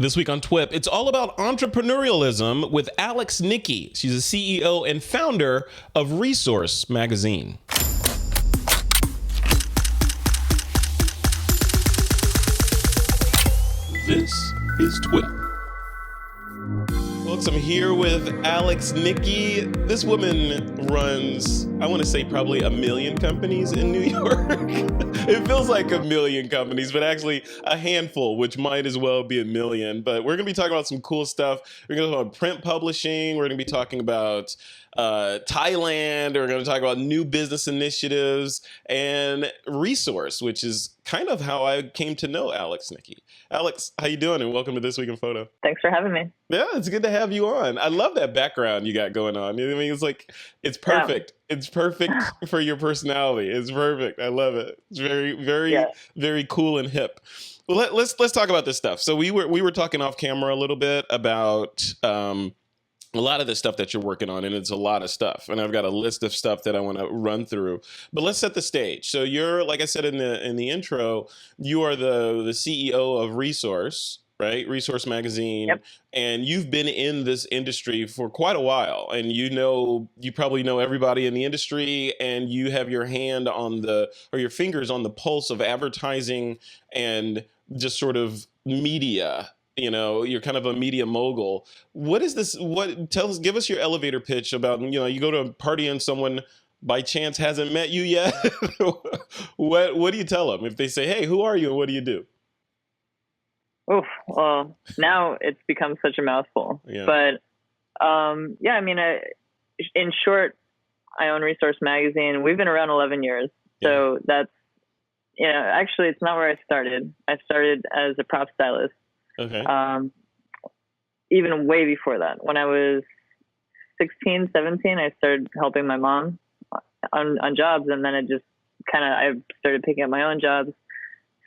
This week on TWiP, it's all about entrepreneurialism with Nikki. She's a CEO and founder of Resource Magazine. This is TWiP. Folks, I'm here with Nikki. This woman runs, I want to say probably 1 million companies in New York. It feels like 1 million companies, but actually a handful, which might as well be 1 million. But we're going to be talking about some cool stuff. We're going to talk about print publishing. We're going to be talking about Thailand. We're going to talk about new business initiatives and Resource, which is kind of how I came to know Nikki. Alex, how you doing? And welcome to This Week in Photo. Thanks for having me. Yeah, it's good to have you on. I love that background you got going on. You know what I mean? It's like, it's perfect. Yeah. It's perfect for your personality. It's perfect. I love it. It's very cool and hip. Well, let's talk about this stuff. So we were talking off camera a little bit about a lot of the stuff that you're working on, and it's a lot of stuff. And I've got a list of stuff that I want to run through. But let's set the stage. So you're, like I said in the intro, you are the CEO of Resource, right? Resource Magazine. Yep. And you've been in this industry for quite a while. And you probably know everybody in the industry, and you have your hand on your fingers on the pulse of advertising and just sort of media. You know, you're kind of a media mogul. What is this? Give us your elevator pitch about, you go to a party and someone by chance hasn't met you yet. What do you tell them if they say, hey, who are you and what do you do? Oh, well, now it's become such a mouthful. Yeah. But in short, I own Resource Magazine. We've been around 11 years. So that's, actually it's not where I started. I started as a prop stylist. Okay. Even way before that, when I was 16, 17, I started helping my mom on jobs, and then it just I started picking up my own jobs.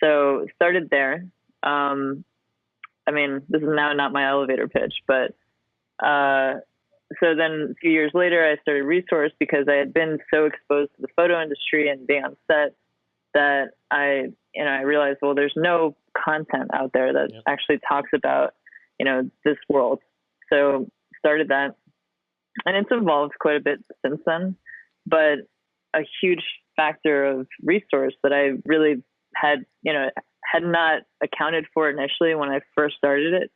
So started there. This is now not my elevator pitch, but so then a few years later, I started Resource because I had been so exposed to the photo industry and being on set that I realized, well, there's no content out there that actually talks about, this world. So started that, and it's evolved quite a bit since then. But a huge factor of Resource that I really had not accounted for initially when I first started it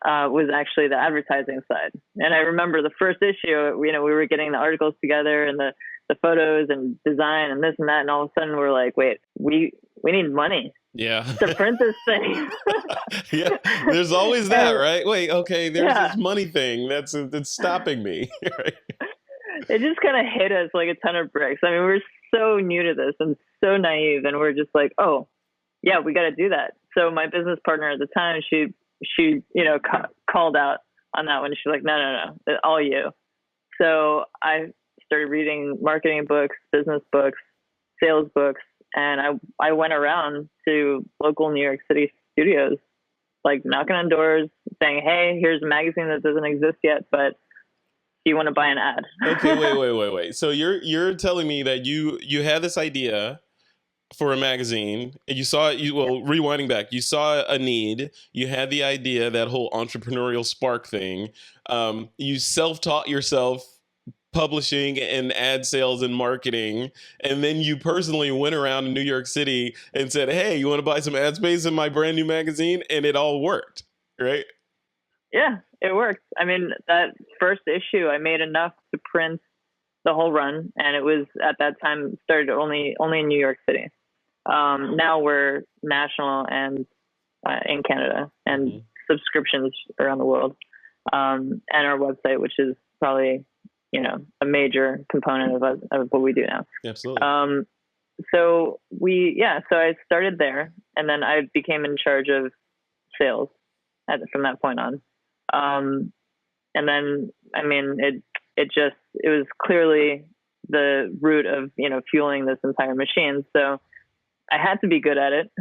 was actually the advertising side. And I remember the first issue, we were getting the articles together and the photos and design and this and that, and all of a sudden we're like, wait, we need money. Yeah. To print this thing. Yeah. There's always that, right? Wait, okay, there's this money thing that's stopping me. Right? It just kind of hit us like a ton of bricks. We're so new to this and so naive, and we're just like, oh, yeah, we got to do that. So my business partner at the time, she called out on that one. She's like, no, all you. So I started reading marketing books, business books, sales books, and I went around to local New York City studios, like knocking on doors, saying, hey, here's a magazine that doesn't exist yet, but do you want to buy an ad? Okay, wait. So you're telling me that you had this idea for a magazine, and you saw it, rewinding back, you saw a need, you had the idea, that whole entrepreneurial spark thing, you self-taught yourself publishing and ad sales and marketing, and then you personally went around in New York City and said, hey, you want to buy some ad space in my brand new magazine? And it all worked, right? Yeah, it worked. That first issue, I made enough to print the whole run, and it was, at that time, started only in New York City. Now we're national and in Canada, and subscriptions around the world, and our website, which is probably a major component of what we do now. Absolutely. So I started there, and then I became in charge of sales from that point on. And then, it was clearly the root of, fueling this entire machine. So I had to be good at it.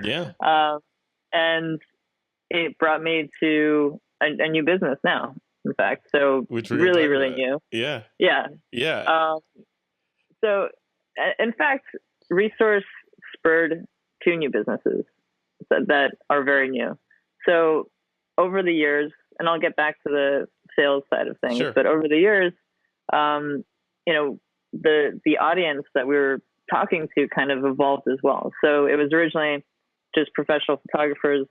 Yeah. And it brought me to a new business now, in fact. So which really new. Yeah. Yeah. Yeah. So in fact, Resource spurred 2 new businesses that are very new. So over the years, and I'll get back to the sales side of things, Sure. but over the years, you know, the audience that we were talking to kind of evolved as well. So it was originally just professional photographers,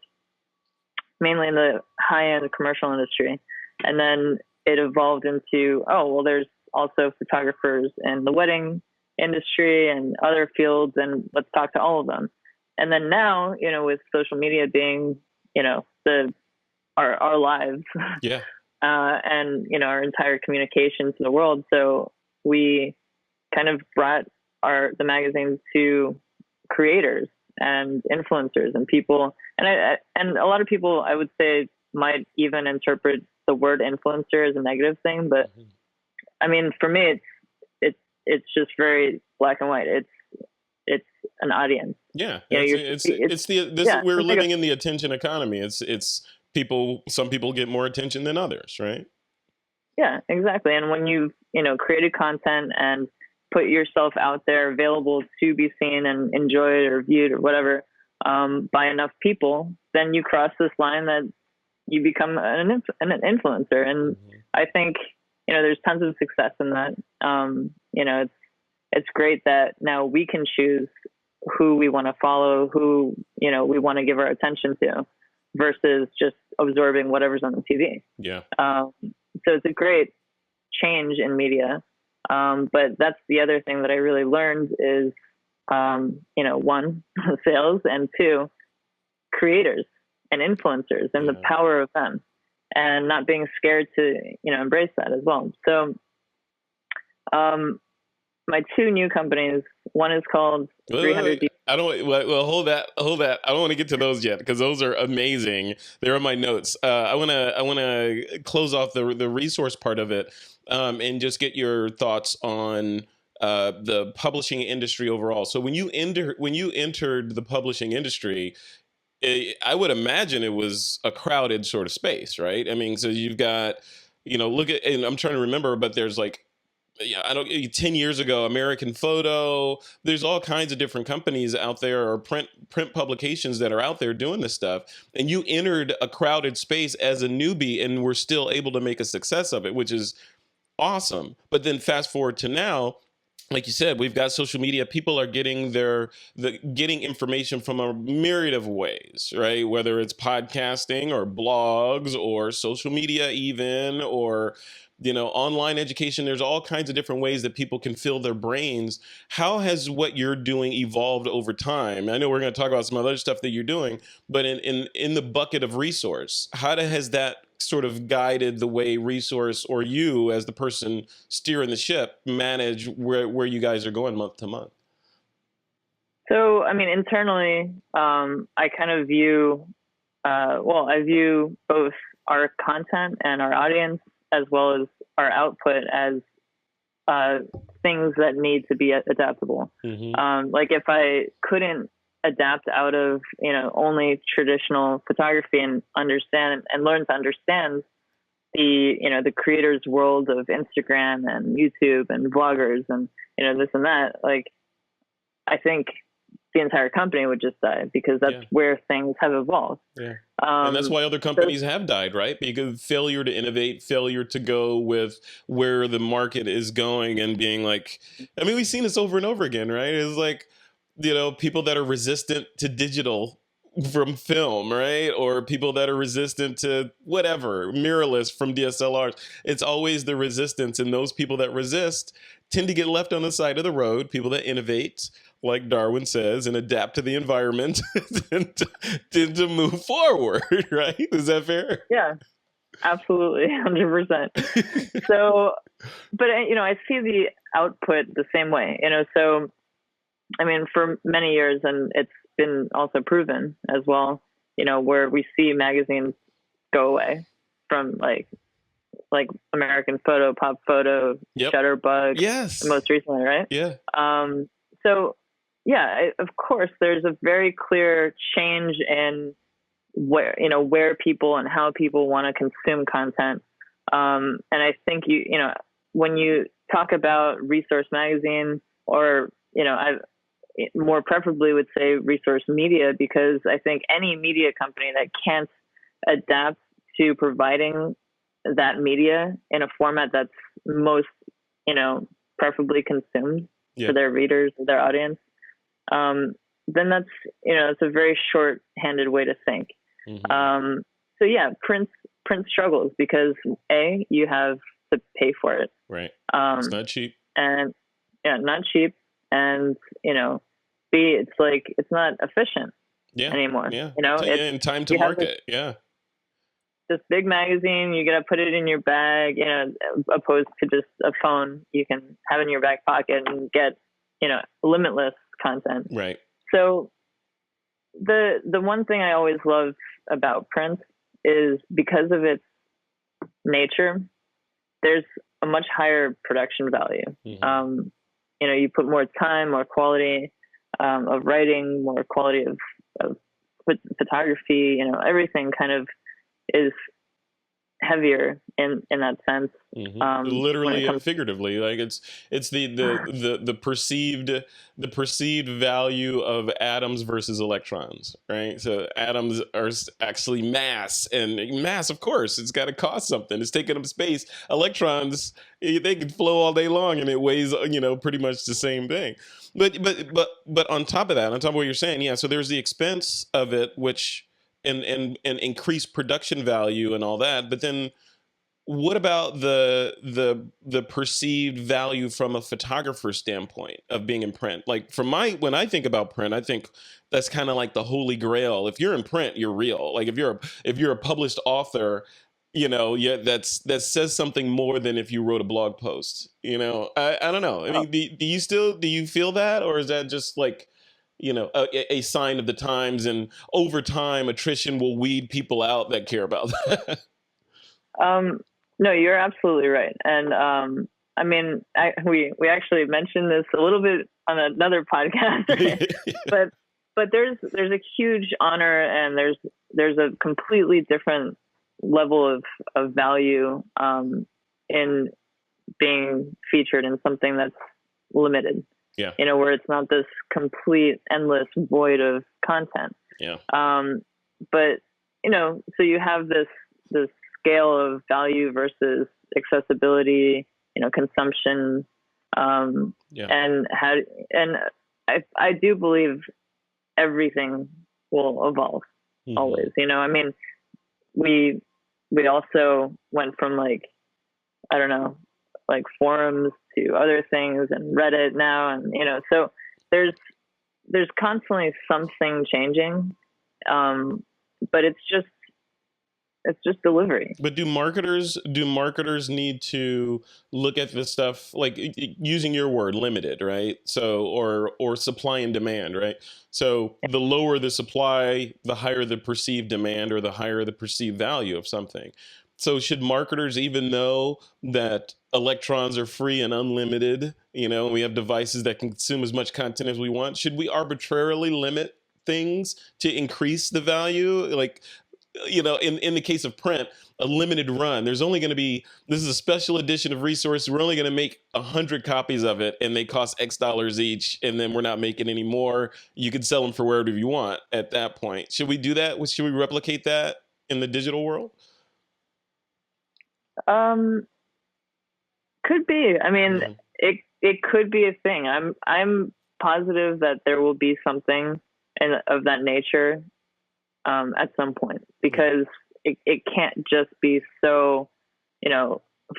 mainly in the high-end commercial industry. And then it evolved into, oh, well, there's also photographers in the wedding industry and other fields, and let's talk to all of them. And then now, you know, with social media being, you know, our lives, yeah, and, you know, our entire communication to the world. So we kind of brought the magazine to creators and influencers and people. And a lot of people, I would say, might even interpret the word influencer as a negative thing. But I mean, for me, it's just very black and white. It's an audience. Yeah. You know, we're living in the attention economy. It's people, some people get more attention than others, right? Yeah, exactly. And when you've, you know, created content and put yourself out there available to be seen and enjoyed or viewed or whatever, by enough people, then you cross this line that you become an influencer. And I think, you know, there's tons of success in that. You know, it's great that now we can choose who we want to follow, who, you know, we want to give our attention to, versus just absorbing whatever's on the TV. Yeah. So it's a great change in media. But that's the other thing that I really learned is, you know, one, sales, and two, creators and influencers and the power of them, and not being scared to, you know, embrace that as well. So, my two new companies, one is called 300. I don't. Well, hold that. I don't want to get to those yet because those are amazing. They're on my notes. I want to close off the resource part of it, and just get your thoughts on the publishing industry overall. So when you entered the publishing industry, I would imagine it was a crowded sort of space, right? I mean, so you've got, you know, look at, and I'm trying to remember, but there's like, yeah, 10 years ago, American Photo, there's all kinds of different companies out there, or print publications that are out there doing this stuff. And you entered a crowded space as a newbie and were still able to make a success of it, which is awesome. But then fast forward to now, like you said, we've got social media. People are getting getting information from a myriad of ways, right? Whether it's podcasting or blogs or social media even, or, you know, online education. There's all kinds of different ways that people can fill their brains. How has what you're doing evolved over time? I know we're going to talk about some other stuff that you're doing, but in the bucket of resource, how has that sort of guided the way resource, or you as the person steering the ship, manage where you guys are going month to month? So, I mean, internally, I kind of view, I view both our content and our audience as well as our output as things that need to be adaptable. Like if I couldn't adapt out of, you know, only traditional photography and understand and learn to understand the, you know, the creators world of Instagram and YouTube and vloggers and, you know, this and that, like, I think the entire company would just die, because that's where things have evolved. And that's why other companies have died, right? Because failure to innovate, failure to go with where the market is going, and being like, I mean, we've seen this over and over again, right? It's like, you know, people that are resistant to digital from film, right? Or people that are resistant to whatever, mirrorless from DSLRs. It's always the resistance, and those people that resist tend to get left on the side of the road. People that innovate, like Darwin says, and adapt to the environment tend to move forward, right? Is that fair? Yeah, absolutely, 100%. So, but, you know, I see the output the same way, you know, so, I mean, for many years, and it's been also proven as well, you know, where we see magazines go away from like American Photo, Pop Photo, Shutterbug, most recently, right? Yeah. So, yeah, of course, there's a very clear change in where people and how people want to consume content. And I think you know, when you talk about Resource Magazine, or, you know, I more preferably would say Resource Media, because I think any media company that can't adapt to providing that media in a format that's most, preferably consumed for their readers, their audience, then that's, it's a very short-handed way to think. Mm-hmm. So yeah, print struggles because A, you have to pay for it. Right. It's not cheap. And not cheap. And, B, it's like, it's not efficient anymore. Yeah. And time to market. This big magazine, you got to put it in your bag, opposed to just a phone you can have in your back pocket and get, limitless content. Right. So the one thing I always loved about print is because of its nature, there's a much higher production value. Mm-hmm. You put more time, more quality of writing, more quality of photography, everything kind of is heavier in that sense. Mm-hmm. Literally and figuratively, like it's the perceived value of atoms versus electrons, right? So atoms are actually mass, and mass, of course, it's got to cost something. It's taking up space. Electrons, they can flow all day long, and it weighs, pretty much the same thing. But on top of that, on top of what you're saying, so there's the expense of it, which and increased production value and all that, but then what about the perceived value from a photographer standpoint of being in print? Like when I think about print, I think that's kind of like the holy grail. If you're in print, you're real. Like if you're a published author, that says something more than if you wrote a blog post. I don't know. I mean, do you feel that, or is that just like, a sign of the times, and over time attrition will weed people out that care about that? No, you're absolutely right. And I mean, we actually mentioned this a little bit on another podcast, but there's a huge honor, and there's a completely different level of value in being featured in something that's limited. Yeah. Where it's not this complete endless void of content. Yeah. But so you have this scale of value versus accessibility, consumption, and I do believe everything will evolve. Mm-hmm. Always. I mean, we also went from forums to other things and Reddit now, and so there's constantly something changing, but it's just delivery. But do marketers need to look at this stuff, like using your word, limited, right? So or supply and demand, right? So the lower the supply, the higher the perceived demand, or the higher the perceived value of something. So should marketers, even know that electrons are free and unlimited, and we have devices that can consume as much content as we want, should we arbitrarily limit things to increase the value? Like, in the case of print, a limited run, there's only going to be, this is a special edition of resource. We're only going to make 100 copies of it, and they cost X dollars each, and then we're not making any more. You can sell them for wherever you want at that point. Should we do that? Should we replicate that in the digital world? Could be. I mean, mm-hmm. it could be a thing. I'm positive that there will be something of that nature at some point, because it can't just be so,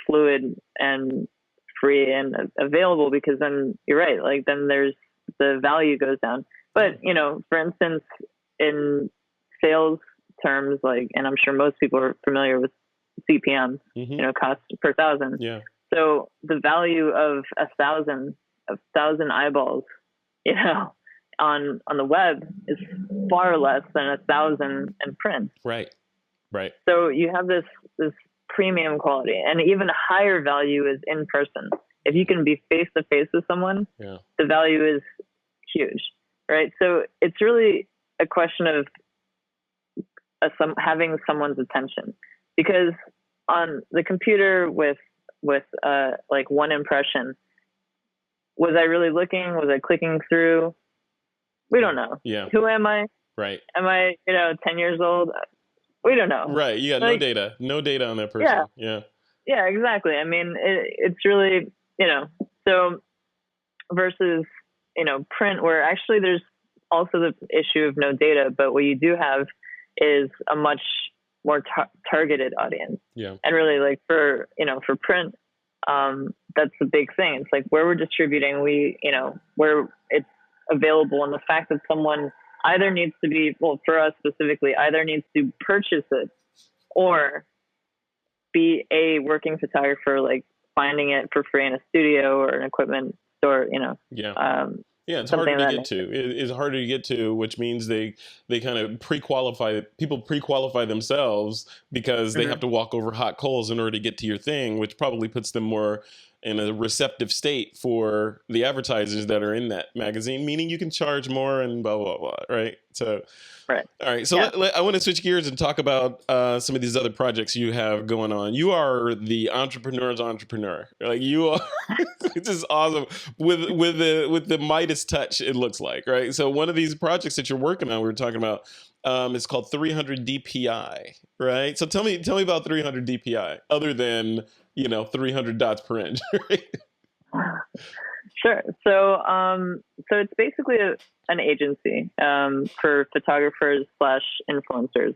fluid and free and available, because then you're right. Like then the value goes down. But, for instance, in sales terms, and I'm sure most people are familiar with CPM, mm-hmm. Cost per thousand. Yeah. So the value of a thousand eyeballs, on the web is far less than 1,000 in print. Right. So you have this premium quality, and even higher value is in person. If you can be face to face with someone, the value is huge, right? So it's really a question of having someone's attention, because on the computer with one impression, was I really looking? Was I clicking through? We don't know. Yeah. Who am I? Right. Am I, 10 years old? we don't know. Right. You got like, no data on that person. Yeah. Yeah, exactly. I mean, it's really, so versus, print, where actually there's also the issue of no data, but what you do have is a much more targeted audience. Yeah. And really, like, for print, that's the big thing. It's like where we're distributing, where it's available, and the fact that someone either needs to be, well, for us specifically, either needs to purchase it or be a working photographer, like finding it for free in a studio or an equipment store, Yeah, it's harder to get to. It's harder to get to, which means they kind of pre-qualify themselves because they have to walk over hot coals in order to get to your thing, which probably puts them more in a receptive state for the advertisers that are in that magazine, meaning you can charge more and blah, blah, blah, right? So, right. All right. So I want to switch gears and talk about some of these other projects you have going on. You are the entrepreneur's entrepreneur. Like you are, it's just awesome with the Midas touch, it looks like, right? So one of these projects that you're working on, we were talking about, it's called 300 DPI, right? So tell me about 300 DPI other than, 300 dots per inch. Sure. So it's basically an agency for photographers / influencers.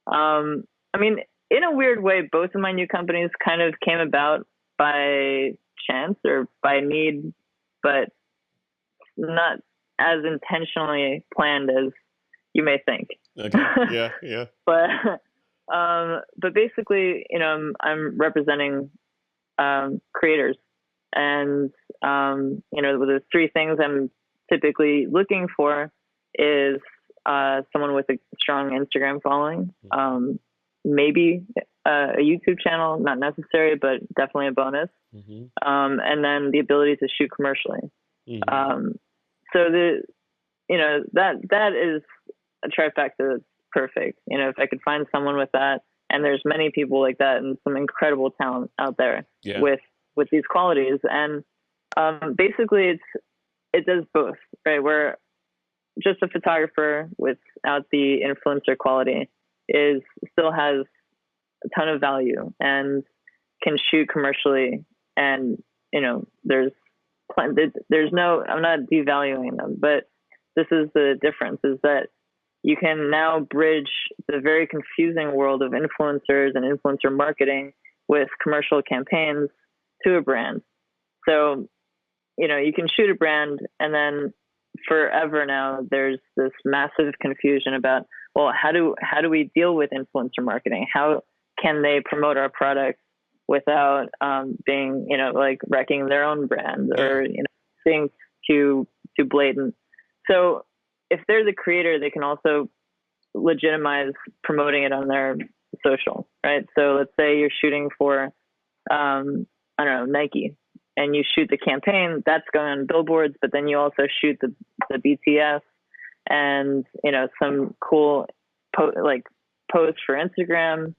I mean, in a weird way, both of my new companies kind of came about by chance or by need, but not as intentionally planned as you may think. Okay. Yeah. But basically, I'm representing creators, and the three things I'm typically looking for is someone with a strong Instagram following, maybe a YouTube channel, not necessary, but definitely a bonus, and then the ability to shoot commercially. So that is a trifecta that's perfect. If I could find someone with that, and there's many people like that and some incredible talent out there with these qualities. And basically it does both, right? Where just a photographer without the influencer quality still has a ton of value and can shoot commercially. And, I'm not devaluing them, but this is the difference, is that you can now bridge the very confusing world of influencers and influencer marketing with commercial campaigns to a brand. So, you can shoot a brand, and then forever now there's this massive confusion about, well, how do we deal with influencer marketing? How can they promote our product without being, like wrecking their own brand or, being too blatant? So if they're the creator, they can also legitimize promoting it on their social, right? So let's say you're shooting for, Nike, and you shoot the campaign that's going on billboards, but then you also shoot the BTS and, some cool post for Instagram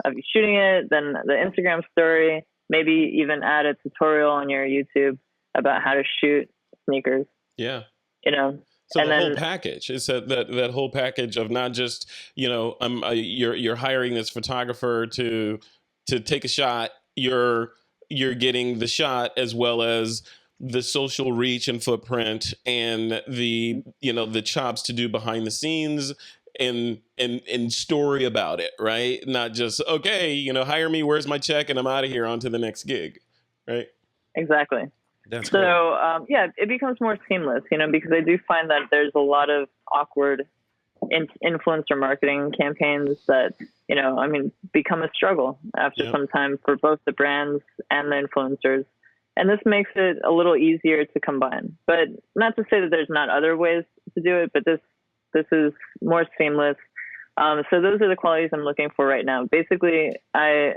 of you shooting it, then the Instagram story, maybe even add a tutorial on your YouTube about how to shoot sneakers. Yeah. So the whole package is that whole package of not just, you're hiring this photographer to take a shot. You're getting the shot as well as the social reach and footprint and the chops to do behind the scenes and story about it, right? Not just, okay, hire me, where's my check, and I'm out of here, on to the next gig, right? Exactly. That's so cool. It becomes more seamless, because I do find that there's a lot of awkward influencer marketing campaigns that become a struggle after some time for both the brands and the influencers, and this makes it a little easier to combine. But not to say that there's not other ways to do it, but this is more seamless. So those are the qualities I'm looking for right now. Basically, I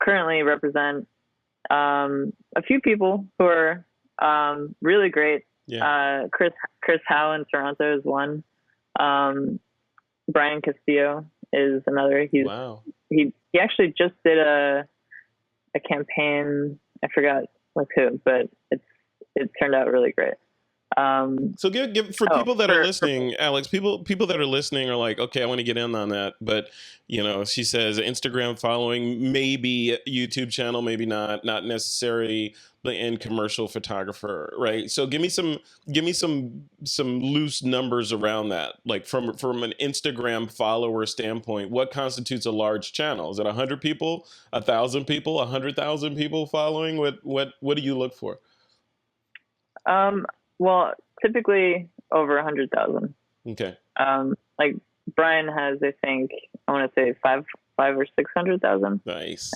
currently represent a few people who are really great. Chris Howe in Toronto is one. Brian Castillo is another. He actually just did a campaign. I forgot with who, but it turned out really great. So give for people that are listening, Alex, people that are listening are like, okay, I want to get in on that. But, she says Instagram following, maybe YouTube channel, maybe not necessarily the end commercial photographer, right? So give me some loose numbers around that. Like from an Instagram follower standpoint, what constitutes a large channel? Is it 100 people, 1,000 people, 100,000 people following? What do you look for? Well, typically over 100,000. Okay. Like Brian has, I think, I want to say five or 600,000. Nice.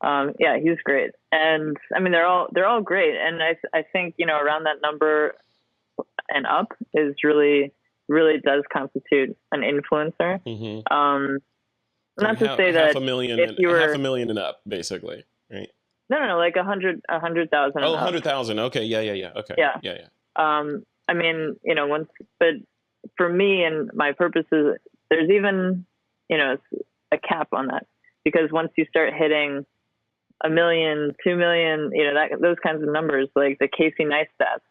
Yeah, he's great. And I mean, they're all great. And I think, around that number and up is really does constitute an influencer. Mm-hmm. Not to say that half a million and up, basically, right? No, like 100,000. Oh, 100,000. Okay. Yeah. Okay. Yeah. I mean, but for me and my purposes, there's even, a cap on that, because once you start hitting 1 million, 2 million, those kinds of numbers, like the Casey Neistats,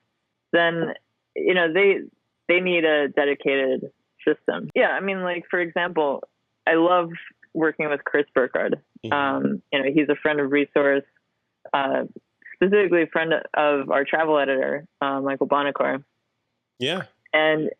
then, they need a dedicated system. Yeah. I mean, like, for example, I love working with Chris Burkhardt. Mm-hmm. He's a friend of Resource, specifically a friend of our travel editor, Michael Bonacor. Yeah. And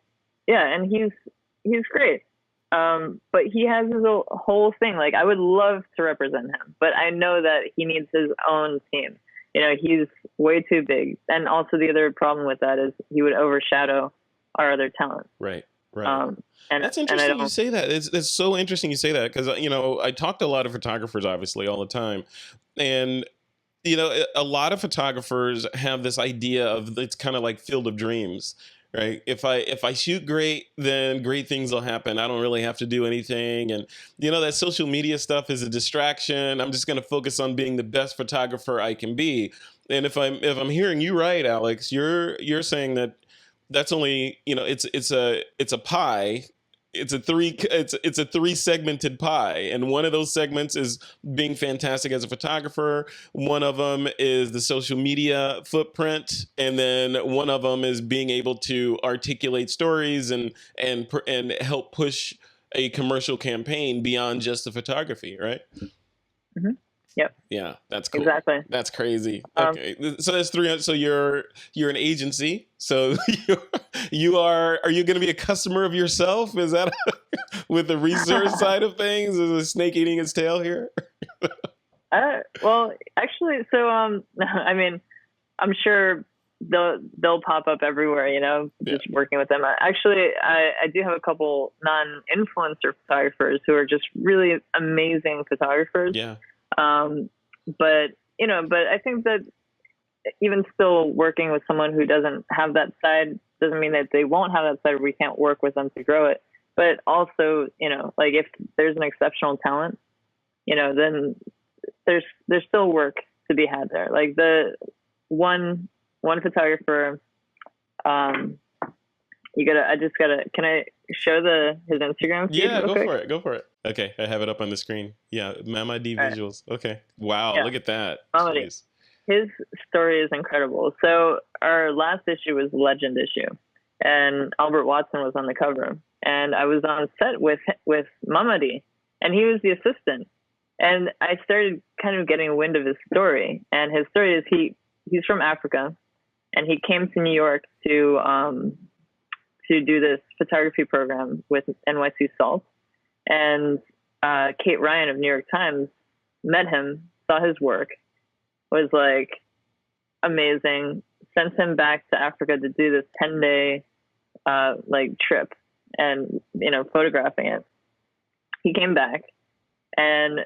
he's great. But he has his whole thing. Like, I would love to represent him, but I know that he needs his own team. He's way too big. And also the other problem with that is he would overshadow our other talent. Right. And that's interesting you say that. It's so interesting you say that, because, I talk to a lot of photographers, obviously, all the time. And, a lot of photographers have this idea of, it's kind of like Field of Dreams, right? If I shoot great, then great things will happen. I don't really have to do anything. And, that social media stuff is a distraction. I'm just going to focus on being the best photographer I can be. And if I'm hearing you right, Alex, you're saying that that's only, it's a pie. It's a 3 segmented pie, and one of those segments is being fantastic as a photographer. One of them is the social media footprint, and then one of them is being able to articulate stories and help push a commercial campaign beyond just the photography, right? Mm-hmm. Yep. Yeah, that's cool. Exactly. That's crazy. Okay, so that's 300. So you're an agency. So are you going to be a customer of yourself? Is that with the research side of things? Is a snake eating its tail here? Well, actually, so I mean, I'm sure they'll pop up everywhere. Just working with them. Actually, I do have a couple non-influencer photographers who are just really amazing photographers. Yeah. But I think that even still working with someone who doesn't have that side doesn't mean that they won't have that side, or we can't work with them to grow it. But also, like, if there's an exceptional talent, then there's still work to be had there. Like the one photographer, can I show his Instagram feed? Yeah, go for it. Okay, I have it up on the screen. Yeah, Mama D visuals. Right. Okay. Wow, yeah. Look at that. His story is incredible. So our last issue was the Legend issue, and Albert Watson was on the cover. And I was on set with Mama D, and he was the assistant. And I started kind of getting wind of his story. And his story is he's from Africa, and he came to New York to do this photography program with NYC Salt. And Kate Ryan of New York Times met him, saw his work, was like amazing, sent him back to Africa to do this 10-day trip and photographing it. He came back, and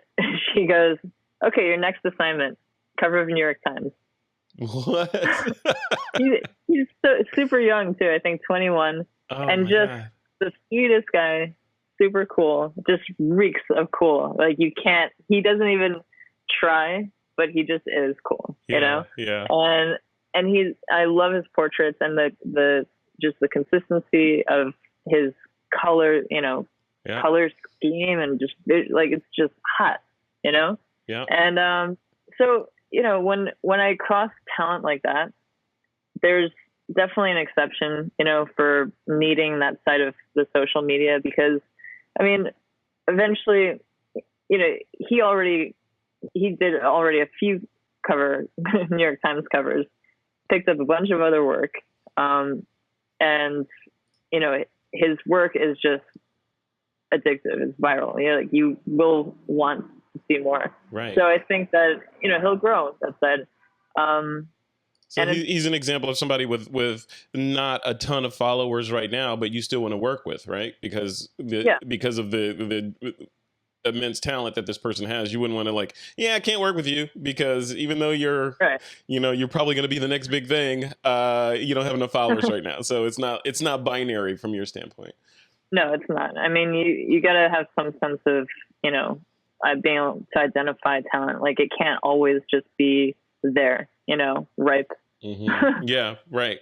she goes, "Okay, your next assignment, cover of New York Times." What? he's so super young too, I think 21, and just God. The sweetest guy, super cool, just reeks of cool. Like he doesn't even try, but he just is cool, Yeah. And I love his portraits and the consistency of his color, color scheme, and just like, it's just hot, Yeah. And so, when I cross talent like that, there's definitely an exception, for needing that side of the social media, because, I mean, eventually, he did already a few New York Times covers, picked up a bunch of other work. And, his work is just addictive. It's viral. Like you will want to see more. Right. So I think that, he'll grow that side. So he's an example of somebody with not a ton of followers right now, but you still want to work with, right? Because because of the immense talent that this person has, you wouldn't want to I can't work with you because even though you're, right. You're probably going to be the next big thing. You don't have enough followers right now. So it's not binary from your standpoint. No, it's not. I mean, you got to have some sense of, being able to identify talent. Like it can't always just be there, ripe. Mm-hmm. Yeah. Right.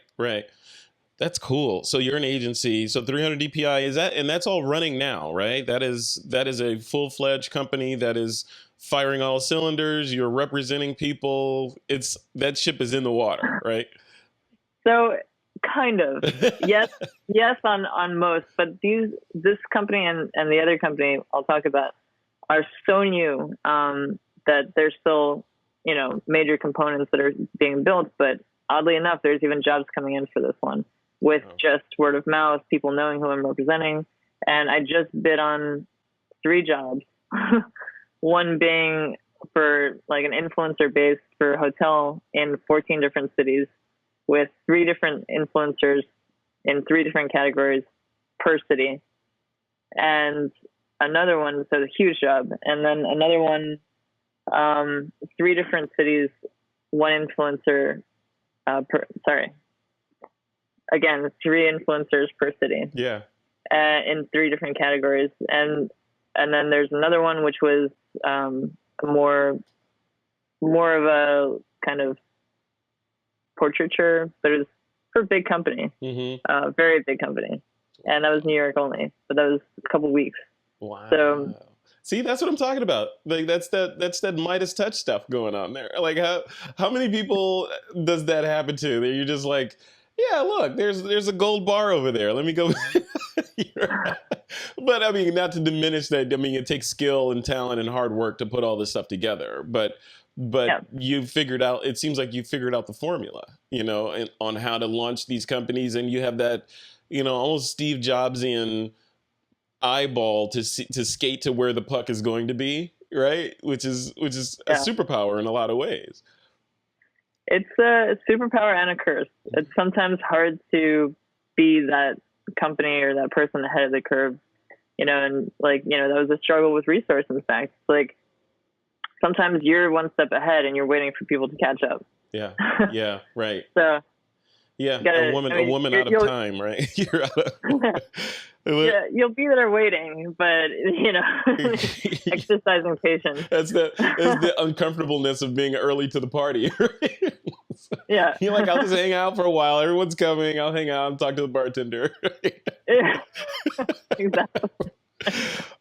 That's cool. So you're an agency. So 300 DPI and that's all running now, right? That is a full-fledged company that is firing all cylinders. You're representing people. That ship is in the water, right? So kind of, yes, on most, but this company and the other company I'll talk about are so new that there's still, major components that are being built. But oddly enough, there's even jobs coming in for this one with just word of mouth, people knowing who I'm representing. And I just bid on 3 jobs, one being for like an influencer base for a hotel in 14 different cities with 3 different influencers in 3 different categories per city. And another one, so a huge job. And then another one, 3 different cities, 1 influencer, again, 3 influencers per city. Yeah. In 3 different categories. And then there's another one, which was more of a kind of portraiture, but it was for a big company, very big company. And that was New York only, but that was a couple weeks. Wow. So, see, that's what I'm talking about. Like that's that Midas touch stuff going on there. Like how many people does that happen to? That you're just like, yeah, look, there's a gold bar over there. Let me go. But I mean, not to diminish that. I mean, it takes skill and talent and hard work to put all this stuff together. But you figured out. It seems like you figured out the formula, on how to launch these companies, and you have that, almost Steve Jobsian eyeball to skate to where the puck is going to be, right? Which is a superpower in a lot of ways. It's a superpower and a curse. It's sometimes hard to be that company or that person ahead of the curve, and that was a struggle with resource. In fact, like sometimes you're one step ahead and you're waiting for people to catch up. Yeah. Yeah. Right. So yeah, a woman out of time, right? You're out of. Yeah, you'll be there waiting, but exercising patience. That's the uncomfortableness of being early to the party. Right? Yeah, you're like, I'll just hang out for a while. Everyone's coming. I'll hang out and talk to the bartender. Yeah. Exactly.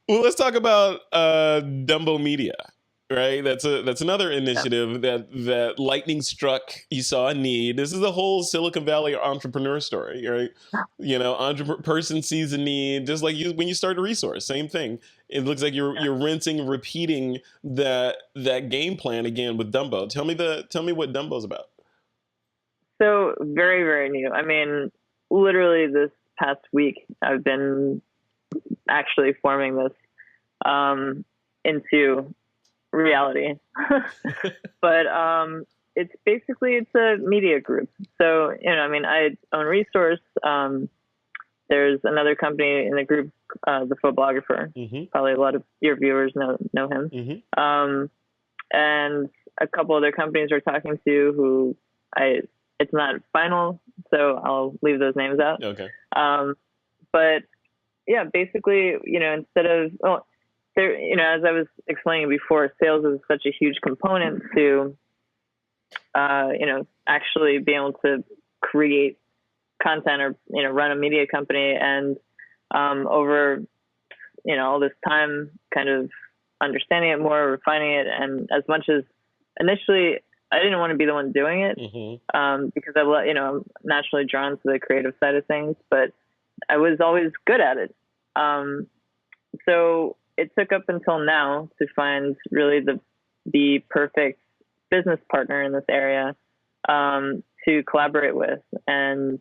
Well, let's talk about Dumbo Media. Right, that's another initiative that lightning struck. You saw a need. This is the whole Silicon Valley entrepreneur story, right? Person sees a need, just like when you start a resource. Same thing. It looks like you're rinsing, repeating that game plan again with Dumbo. Tell me what Dumbo's about. So very, very new. I mean, literally this past week, I've been actually forming this into reality. But it's a media group. So, I own Resource. There's another company in the group, the Photographer. Probably a lot of your viewers know him. And a couple other companies we're talking to who it's not final, so I'll leave those names out. Okay. But yeah, basically, instead of, there, as I was explaining before, sales is such a huge component to, actually being able to create content or, run a media company. And over, all this time kind of understanding it more, refining it. And as much as initially I didn't want to be the one doing it, because I'm naturally drawn to the creative side of things, but I was always good at it. So it took up until now to find really the perfect business partner in this area, to collaborate with and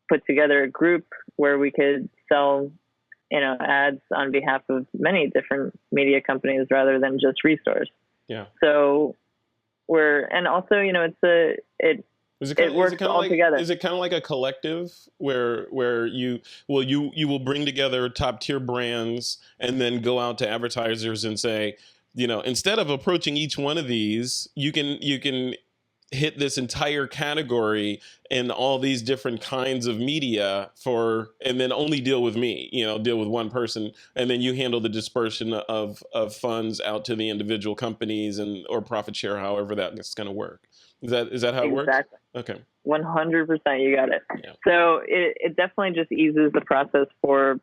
put together a group where we could sell, ads on behalf of many different media companies rather than just Resource. Yeah. So and also, it works all together. Is it kind of like a collective where you will bring together top tier brands and then go out to advertisers and say, instead of approaching each one of these, you can hit this entire category and all these different kinds of media and then only deal with me, deal with one person, and then you handle the dispersion of funds out to the individual companies or profit share, however that's going to work. Is that how it works? Exactly. Okay. 100%, you got it. Yeah. So it definitely just eases the process for,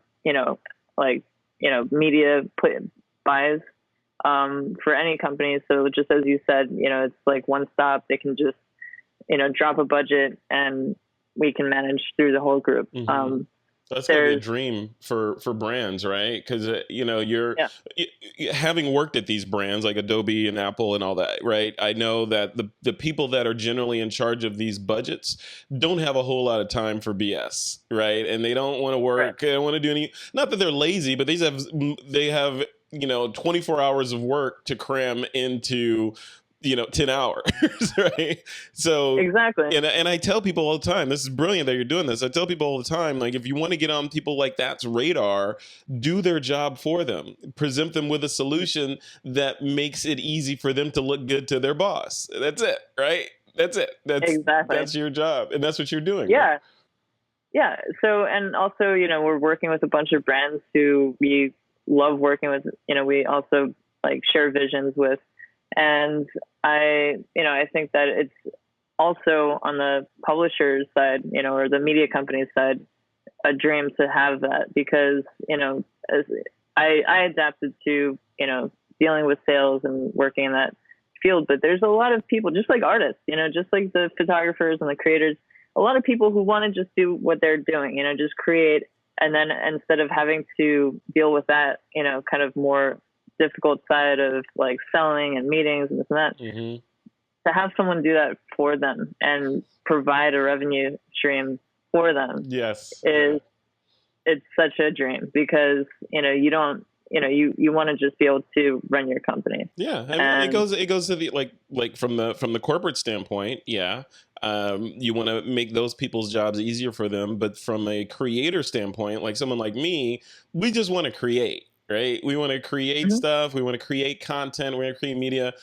media buys, for any company. So just as you said, it's like one stop. They can just, drop a budget and we can manage through the whole group. That's gonna be a dream for brands, right? Because you're having worked at these brands like Adobe and Apple and all that, right? I know that the people that are generally in charge of these budgets don't have a whole lot of time for BS, right? And they don't want to work. Right. They don't want to do any. Not that they're lazy, but they have 24 hours of work to cram into 10 hours, right? So exactly. And I tell people all the time, this is brilliant that you're doing this. I tell people all the time, like, if you want to get on people like that's radar, do their job for them, present them with a solution that makes it easy for them to look good to their boss. That's it, right? That's it. That's your job. And that's what you're doing. Yeah. Right? Yeah. So, and also, we're working with a bunch of brands who we love working with, we also like share visions with. And I think that it's also on the publisher's side, or the media company's side, a dream to have that because, as I adapted to, dealing with sales and working in that field, but there's a lot of people, just like artists, just like the photographers and the creators, a lot of people who want to just do what they're doing, just create. And then instead of having to deal with that, kind of more difficult side of like selling and meetings and this and that, to have someone do that for them and provide a revenue stream for them, it's such a dream because you don't you want to just be able to run your company. Yeah, I mean, it goes to the like from the corporate standpoint. Yeah, you want to make those people's jobs easier for them, but from a creator standpoint, like someone like me, we just want to create. Right? We want to create stuff. We want to create content. We want to create media.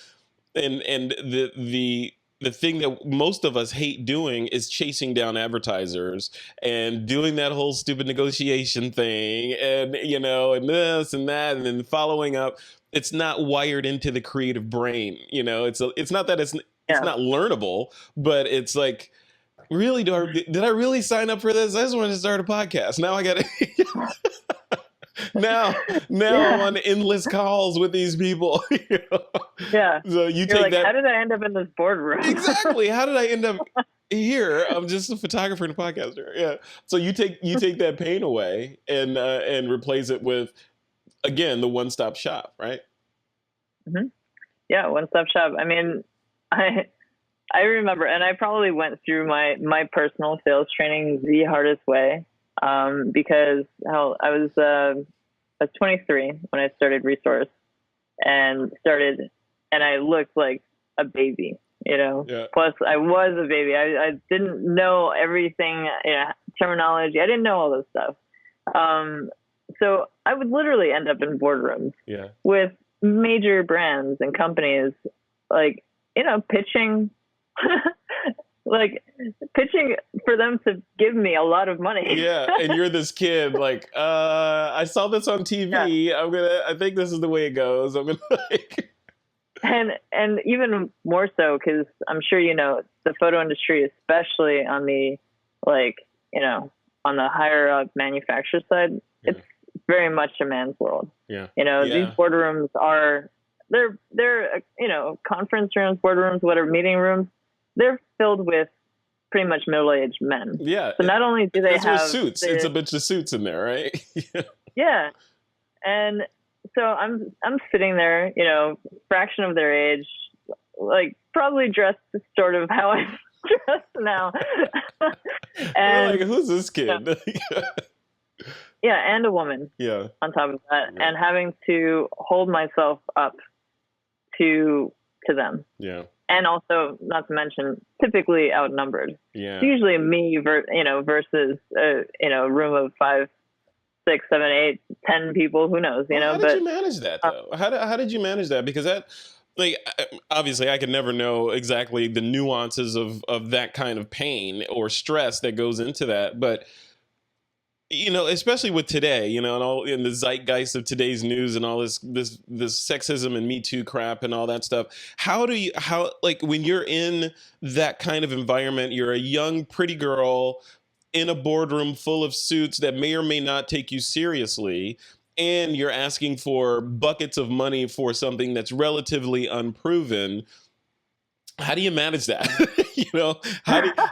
And the thing that most of us hate doing is chasing down advertisers and doing that whole stupid negotiation thing and, and this and that, and then following up. It's not wired into the creative brain. It's not that it's not learnable, but it's like, really, did I really sign up for this? I just wanted to start a podcast. Now I got to... Now I'm on endless calls with these people. Yeah. So You're take like, that. How did I end up in this boardroom? Exactly. How did I end up here? I'm just a photographer and a podcaster. Yeah. So you take that pain away and replace it with, again, the one-stop shop, right? Yeah, one-stop shop. I mean, I remember, and I probably went through my personal sales training the hardest way. Because I was 23 when I started Resource and I looked like a baby, Plus I was a baby. I didn't know everything, terminology. I didn't know all this stuff. So I would literally end up in boardrooms with major brands and companies, like, pitching like pitching for them to give me a lot of money. Yeah. And you're this kid like, I saw this on TV. Yeah. I think this is the way it goes. I'm going to like. And even more so, because I'm sure, the photo industry, especially on the, on the higher up manufacturer side, it's very much a man's world. Yeah. These boardrooms are they're conference rooms, boardrooms, whatever, meeting rooms, they're filled with pretty much middle-aged men. Yeah. So not only do they have suits, it's a bunch of suits in there, right? Yeah. And so I'm sitting there, fraction of their age, like probably dressed sort of how I'm dressed now. And like, who's this kid? Yeah, and a woman. Yeah. On top of that, and having to hold myself up to them. Yeah. And also, not to mention, typically outnumbered. Yeah. It's usually me, versus a room of 5, 6, 7, 8, 10 people. Who knows? How did you manage that though? How did you manage that? Because that, like, obviously, I could never know exactly the nuances of that kind of pain or stress that goes into that, but especially with today, and all in the zeitgeist of today's news and all this sexism and Me Too crap and all that stuff. How when you're in that kind of environment, you're a young, pretty girl in a boardroom full of suits that may or may not take you seriously, and you're asking for buckets of money for something that's relatively unproven. How do you manage that?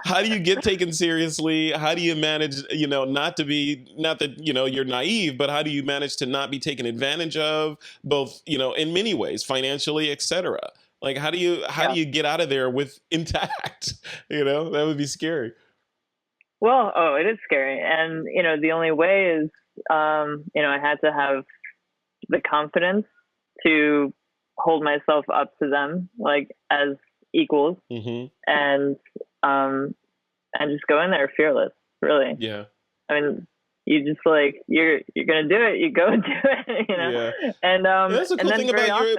How do you get taken seriously? How do you manage, not that, you're naive, but how do you manage to not be taken advantage of, both, in many ways, financially, et cetera? Like, how do you get out of there with intact? That would be scary. Well, it is scary. And, the only way is, I had to have the confidence to hold myself up to them, like, as equals, and just go in there fearless, really. Yeah. I mean, you just you're gonna do it, you go and do it, Yeah. And that's a cool thing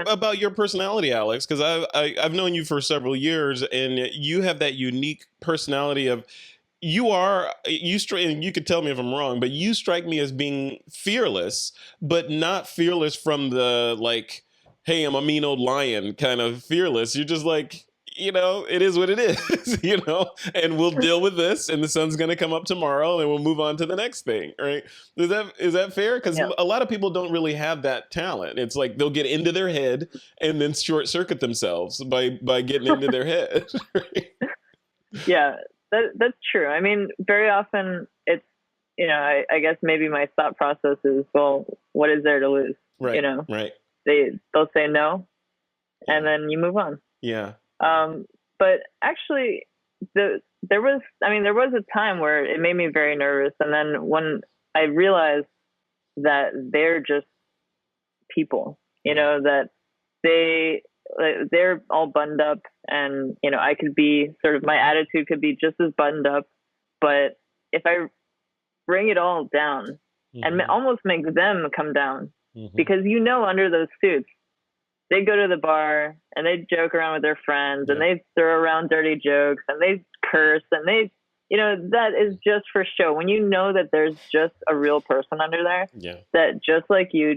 about your personality, Alex, because I've known you for several years, and you have that unique personality of and you could tell me if I'm wrong, but you strike me as being fearless, but not fearless from the like, hey, I'm a mean old lion kind of fearless. You're just like, it is what it is, and we'll deal with this, and the sun's going to come up tomorrow, and we'll move on to the next thing, right? Is that fair? Because a lot of people don't really have that talent. It's like they'll get into their head and then short circuit themselves by getting into their head. Right? Yeah, that's true. I mean, very often it's, I guess maybe my thought process is, well, what is there to lose? Right. Right. They'll say no, and then you move on. Yeah. But actually, there was a time where it made me very nervous. And then when I realized that they're just people, that they're all buttoned up, and, I could be my attitude could be just as buttoned up, but if I bring it all down and almost make them come down, because, under those suits, they go to the bar and they joke around with their friends, and they throw around dirty jokes, and they curse, and they, that is just for show. When that there's just a real person under there, that just like you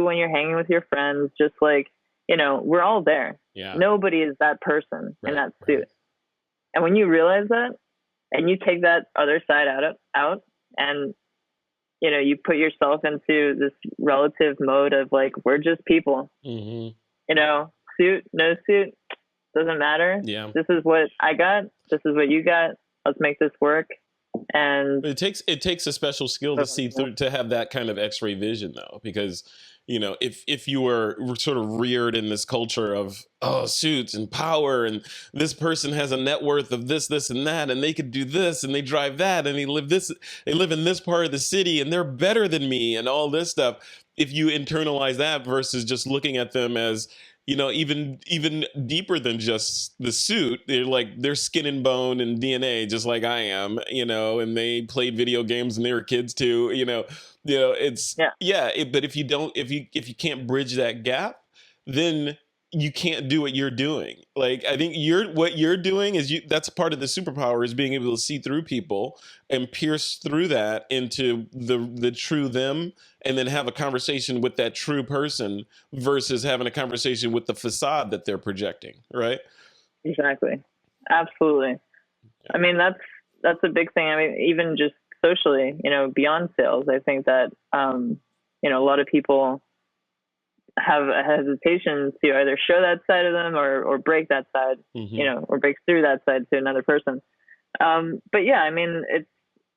when you're hanging with your friends, just like, we're all there. Yeah. Nobody is that person in that suit. Right. And when you realize that, and you take that other side out, and you put yourself into this relative mode of like, we're just people. Suit, no suit, doesn't matter. Yeah. This is what I got. This is what you got. Let's make this work. And it takes a special skill to see through, to have that kind of X-ray vision, though, because if you were sort of reared in this culture of suits and power, and this person has a net worth of this and that, and they could do this and they drive that, and they live in this part of the city, and they're better than me, and all this stuff. If you internalize that versus just looking at them as, even deeper than just the suit, they're skin and bone and DNA, just like I am, and they played video games and they were kids too, but if you can't bridge that gap, then you can't do what you're doing. Like, I think what you're doing is that's part of the superpower, is being able to see through people and pierce through that into the true them, and then have a conversation with that true person versus having a conversation with the facade that they're projecting. Right. Exactly. Absolutely. I mean, that's a big thing. I mean, even just socially, beyond sales, I think that, a lot of people have a hesitation to either show that side of them or break that side, or break through that side to another person. But yeah, I mean, it's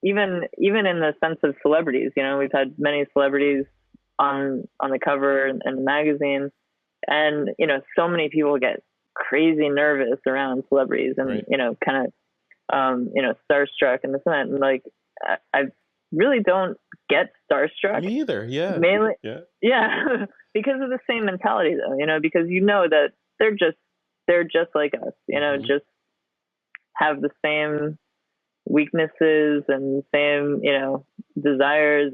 even in the sense of celebrities, we've had many celebrities on the cover in the magazine, and, so many people get crazy nervous around celebrities and, right. kind of, starstruck and this and that. And like, I really don't get starstruck. Me either. Yeah. Mainly. Yeah. Because of the same mentality though, because that they're just like us, just have the same weaknesses and same, desires,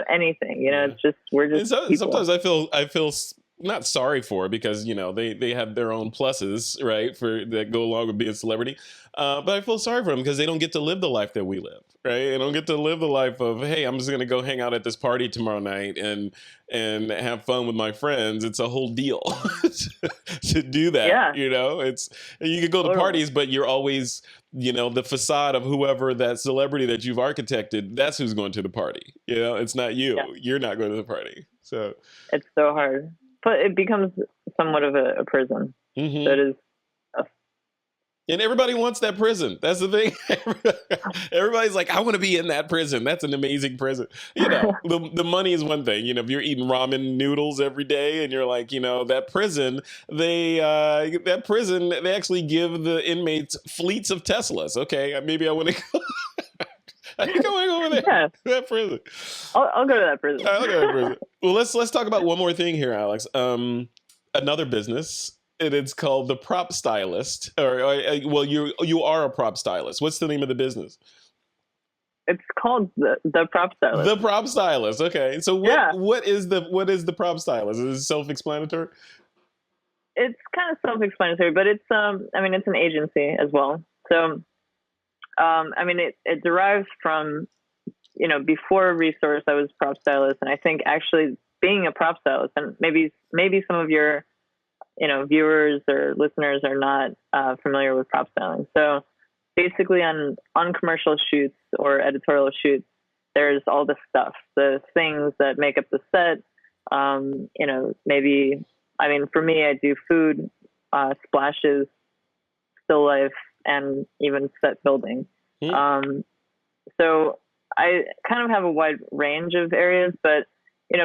anything, it's just, we're just people. Sometimes I feel not sorry for, because they have their own pluses, right, for that go along with being a celebrity, but I feel sorry for them because they don't get to live the life that we live, right? They don't get to live the life of, hey, I'm just going to go hang out at this party tomorrow night and have fun with my friends. It's a whole deal to do that. Yeah. It's, you can go to parties, but you're always, the facade of whoever that celebrity that you've architected, that's who's going to the party. It's not you. Yeah. You're not going to the party. So it's so hard. But it becomes somewhat of a prison. Mm-hmm. So it is. And everybody wants that prison. That's the thing. Everybody's like, I want to be in that prison. That's an amazing prison. The money is one thing. If you're eating ramen noodles every day and you're like, that prison, they actually give the inmates fleets of Teslas. Okay, maybe I want to go. I think I want to go over there. Yeah. That prison. I'll go to that prison. I'll go to that prison. Well, let's talk about one more thing here, Alex. Another business. And it's called the Prop Stylist. Well, you are a prop stylist. What's the name of the business? It's called the Prop Stylist. The Prop Stylist. Okay. So what is the Prop Stylist? Is it self-explanatory? It's kind of self-explanatory, but it's it's an agency as well. So it derives from, before Resource, I was prop stylist, and I think actually being a prop stylist, and maybe some of your viewers or listeners are not familiar with prop styling. So basically on commercial shoots or editorial shoots, there's all the stuff, the things that make up the set. For me, I do food, splashes, still life, and even set building. So I kind of have a wide range of areas, but,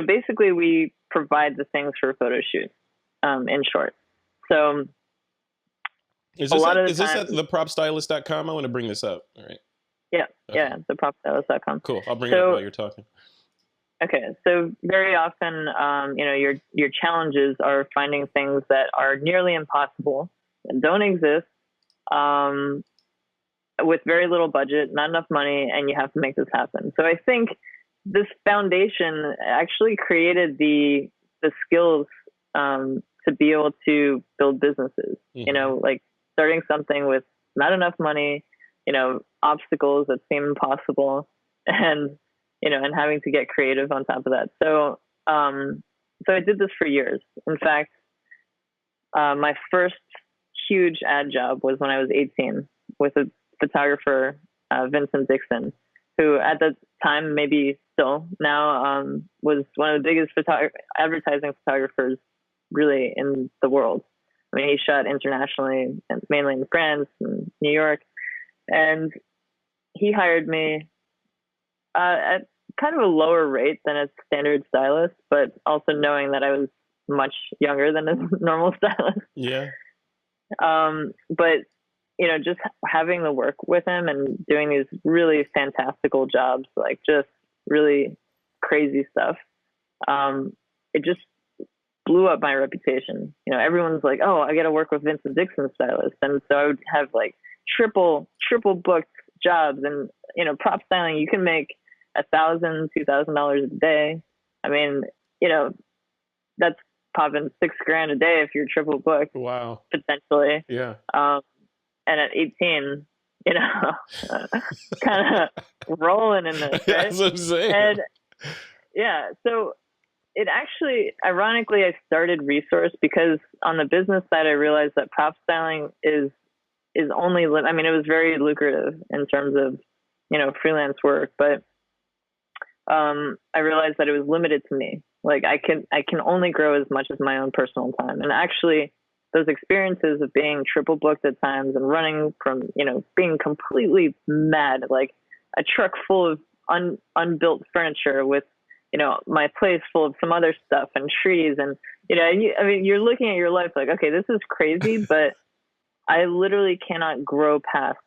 basically we provide the things for a photo shoot. In short. So is this at thepropstylist.com? I want to bring this up. All right. Yeah. Okay. Yeah. Thepropstylist.com. Cool. I'll bring it up while you're talking. Okay. So very often, your challenges are finding things that are nearly impossible and don't exist, with very little budget, not enough money, and you have to make this happen. So I think this foundation actually created the skills, to be able to build businesses, like starting something with not enough money, obstacles that seem impossible, and, and having to get creative on top of that. So, so I did this for years. In fact, my first huge ad job was when I was 18 with a photographer, Vincent Dixon, who at the time, maybe still now, was one of the biggest advertising photographers really in the world. I mean, he shot internationally, and mainly in France and New York, and he hired me at kind of a lower rate than a standard stylist, but also knowing that I was much younger than a normal stylist. Yeah. But just having the work with him and doing these really fantastical jobs, like just really crazy stuff, it just blew up my reputation. Everyone's like, oh, I got to work with Vincent Dixon stylist. And so I would have like triple booked jobs, and, prop styling, you can make $1,000, $2,000 a day. I mean, that's popping $6,000 a day if you're triple booked. Wow. Potentially. Yeah. And at 18, kind of rolling in this. Right? That's what I'm saying. And yeah, so it actually, ironically, I started Resource because on the business side, I realized that prop styling is only, it was very lucrative in terms of, freelance work, but I realized that it was limited to me. Like I can only grow as much as my own personal time. And actually those experiences of being triple booked at times and running from, being completely mad, like a truck full of unbuilt furniture with, my place full of some other stuff and trees. And, you're looking at your life like, okay, this is crazy, but I literally cannot grow past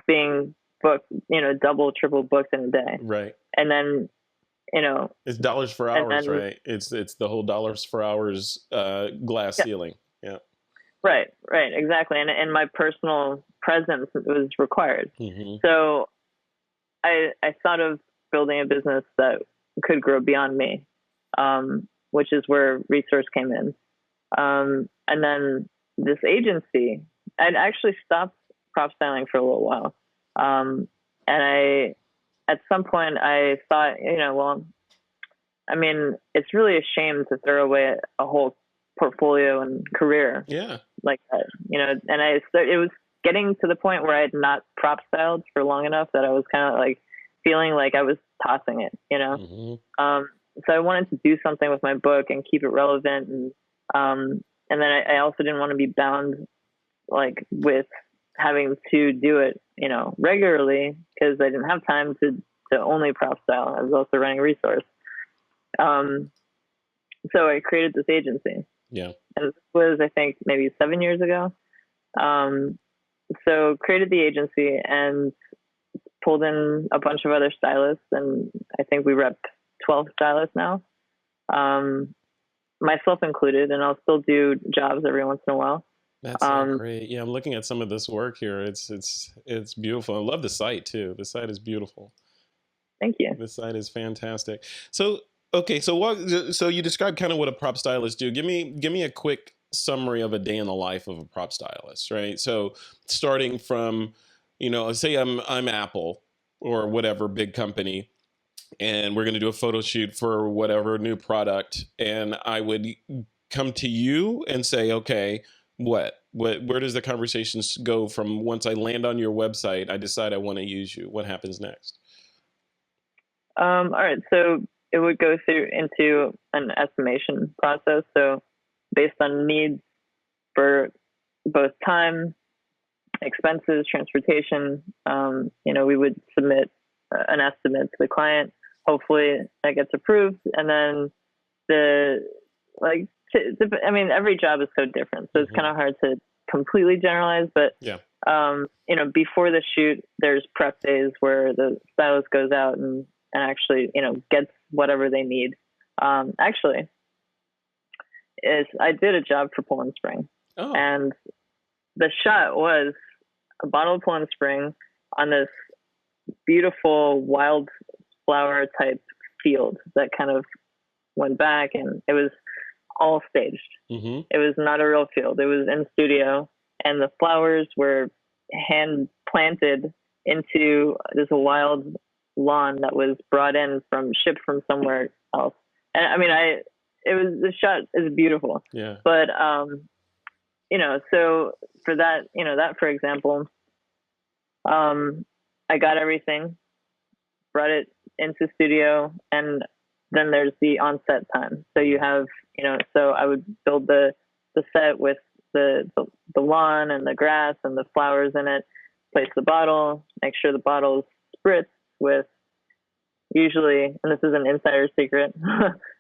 being booked, double, triple booked in a day. Right. And then, it's dollars for hours, right? It's the whole dollars for hours glass ceiling. Yeah. Right, exactly. And my personal presence was required. Mm-hmm. So I thought of building a business that could grow beyond me, which is where Resource came in. And then this agency, I'd actually stopped prop styling for a little while. And at some point I thought, it's really a shame to throw away a whole portfolio and career. Yeah. Like that, and it was getting to the point where I had not prop styled for long enough that I was kind of like feeling like I was tossing it, Mm-hmm. So I wanted to do something with my book and keep it relevant. And then I also didn't want to be bound like with having to do it, regularly, because I didn't have time to only prop style. I was also running Resource. So I created this agency. Yeah. And this was, I think, maybe 7 years ago. So created the agency and pulled in a bunch of other stylists. And I think we rep 12 stylists now, myself included. And I'll still do jobs every once in a while. That's so great. Yeah, I'm looking at some of this work here. It's beautiful. I love the site too. The site is beautiful. Thank you. The site is fantastic. So, okay, so you described kind of what a prop stylist do. Give me a quick summary of a day in the life of a prop stylist, right? So, starting from, say I'm Apple or whatever big company, and we're going to do a photo shoot for whatever new product, and I would come to you and say, okay, where does the conversations go from once I land on your website, I decide I want to use you? What happens next? All right. So it would go into an estimation process. So based on needs for both time, expenses, transportation, we would submit an estimate to the client. Hopefully that gets approved. And then every job is so different. So it's kind of hard to completely generalize, but yeah. Before the shoot, there's prep days where the stylist goes out and actually, gets whatever they need. Actually, I did a job for Poland Spring, and the shot was a bottle of Poland Spring on this beautiful wildflower type field that kind of went back, and it was all staged. Mm-hmm. It was not a real field. It was in studio, and the flowers were hand planted into this wild lawn that was brought in shipped from somewhere else. And the shot is beautiful. Yeah. But, so for that, for example, I got everything, brought it into studio, and then there's the on-set time. So you have, so I would build the set with the lawn and the grass and the flowers in it, place the bottle, make sure the bottle's spritzed with usually, and this is an insider secret,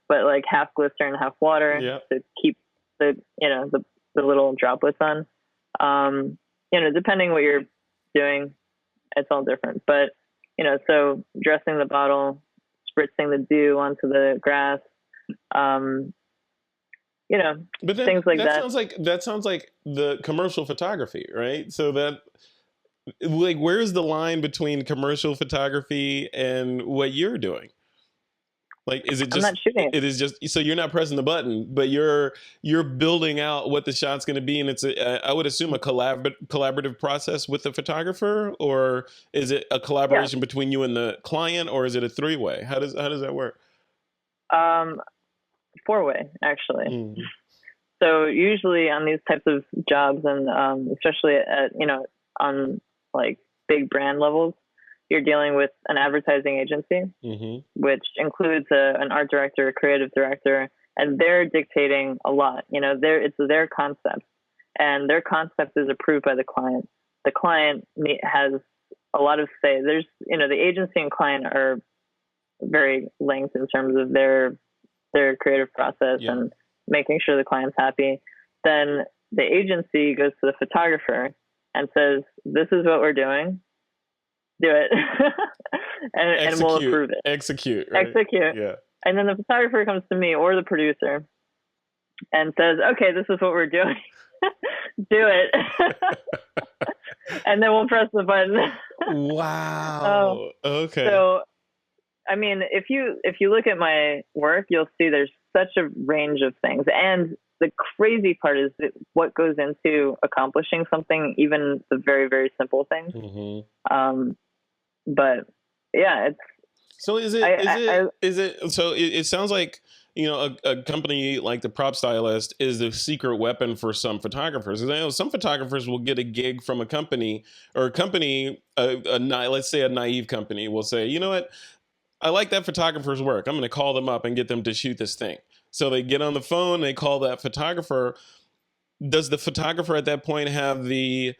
but like half glycerin, half water to keep the little droplets on. Depending what you're doing, it's all different. But, so dressing the bottle, spritzing the dew onto the grass, but then, things like that. That sounds like the commercial photography, right? So that, like, where's the line between commercial photography and what you're doing? Like, is it just, I'm not shooting. It is just, so you're not pressing the button, but you're building out what the shot's going to be. And it's I would assume a collaborative process with the photographer, or is it a collaboration between you and the client, or is it a 3-way? How does that work? 4-way, actually. Mm. So usually on these types of jobs, and especially at on like big brand levels, you're dealing with an advertising agency, which includes an art director, a creative director, and they're dictating a lot. It's their concept, and their concept is approved by the client. The client has a lot of say. There's, the agency and client are very linked in terms of their creative process and making sure the client's happy. Then the agency goes to the photographer and says, "This is what we're doing. Do it," and we'll approve it. Execute. Right? Execute. Yeah. And then the photographer comes to me or the producer and says, "Okay, this is what we're doing. Do it." And then we'll press the button. Wow. Okay. So, I mean, if you look at my work, you'll see there's such a range of things. And the crazy part is that what goes into accomplishing something, even the very, very simple things. But yeah, it's. So is it? So it sounds like, a company like the Prop Stylist is the secret weapon for some photographers. I know some photographers will get a gig from a company, or let's say a naive company will say, "You know what? I like that photographer's work. I'm going to call them up and get them to shoot this thing." So they get on the phone, they call that photographer. Does the photographer at that point have the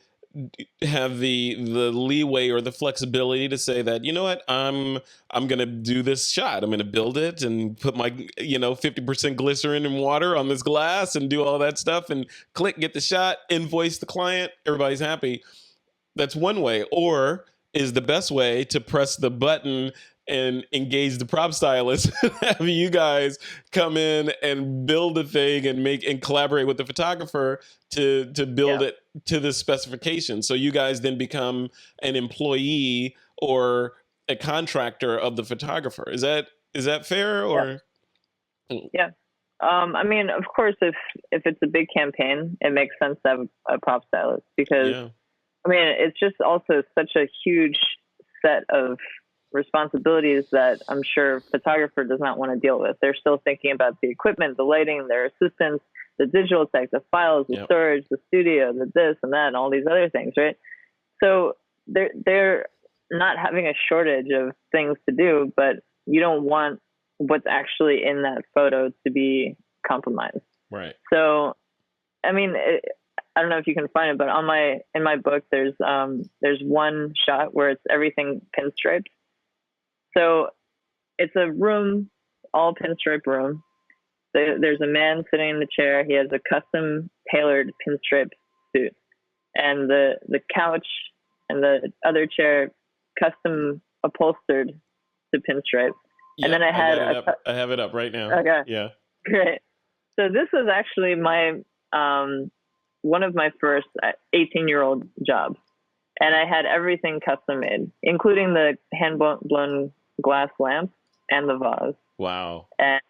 leeway or the flexibility to say that, "You know what, I'm going to do this shot. I'm going to build it and put my 50% glycerin and water on this glass and do all that stuff and click, get the shot, invoice the client, everybody's happy"? That's one way. Or is the best way to press the button and engage the prop stylist, have you guys come in and build the thing and collaborate with the photographer to build it to the specification? So you guys then become an employee or a contractor of the photographer. Is that fair? Or yeah. I mean, of course, if it's a big campaign, it makes sense to have a prop stylist, because I mean, it's just also such a huge set of responsibilities that I'm sure a photographer does not want to deal with. They're still thinking about the equipment, the lighting, their assistants, the digital tech, the files, the storage, the studio, the this and that, and all these other things, right? So they're not having a shortage of things to do, but you don't want what's actually in that photo to be compromised. Right. So, I mean, I don't know if you can find it, but in my book, there's one shot where it's everything pinstriped. So it's a room, all pinstripe room. There's a man sitting in the chair. He has a custom tailored pinstripe suit, and the couch and the other chair custom upholstered to pinstripe. And then I have it up right now. Okay. Yeah. Great. So this was actually my one of my first 18-year-old jobs, and I had everything custom made, including the hand blown glass lamp and the vase. Wow. And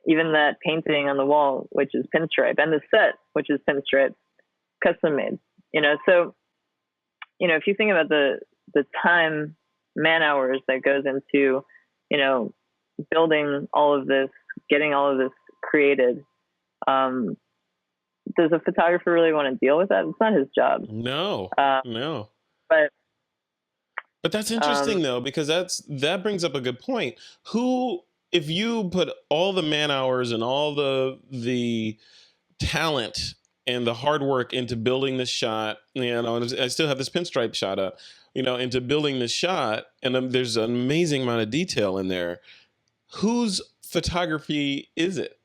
even that painting on the wall, which is pinstripe, and the set, which is pinstripe, custom made. So, if you think about the time, man hours that goes into, building all of this, getting all of this created, does a photographer really want to deal with that? It's not his job. No, no. But that's interesting though, because that brings up a good point. If you put all the man hours and all the talent and the hard work into building this shot, I still have this pinstripe shot up, into building this shot, and there's an amazing amount of detail in there. Whose photography is it?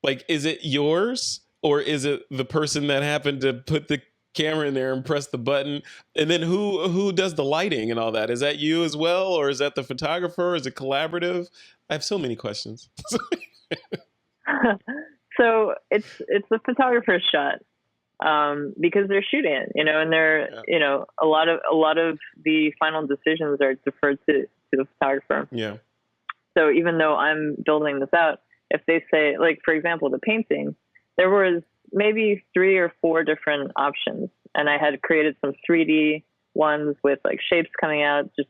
Like, is it yours, or is it the person that happened to put the camera in there and press the button? And then who does the lighting and all that? Is that you as well, or is that the photographer? Is it collaborative? I have so many questions. So it's the photographer's shot, because they're shooting it, and they're a lot of the final decisions are deferred to the photographer. Yeah. So even though I'm building this out, if they say, like, for example, the painting, there was maybe 3 or 4 different options, and I had created some 3D ones with like shapes coming out, just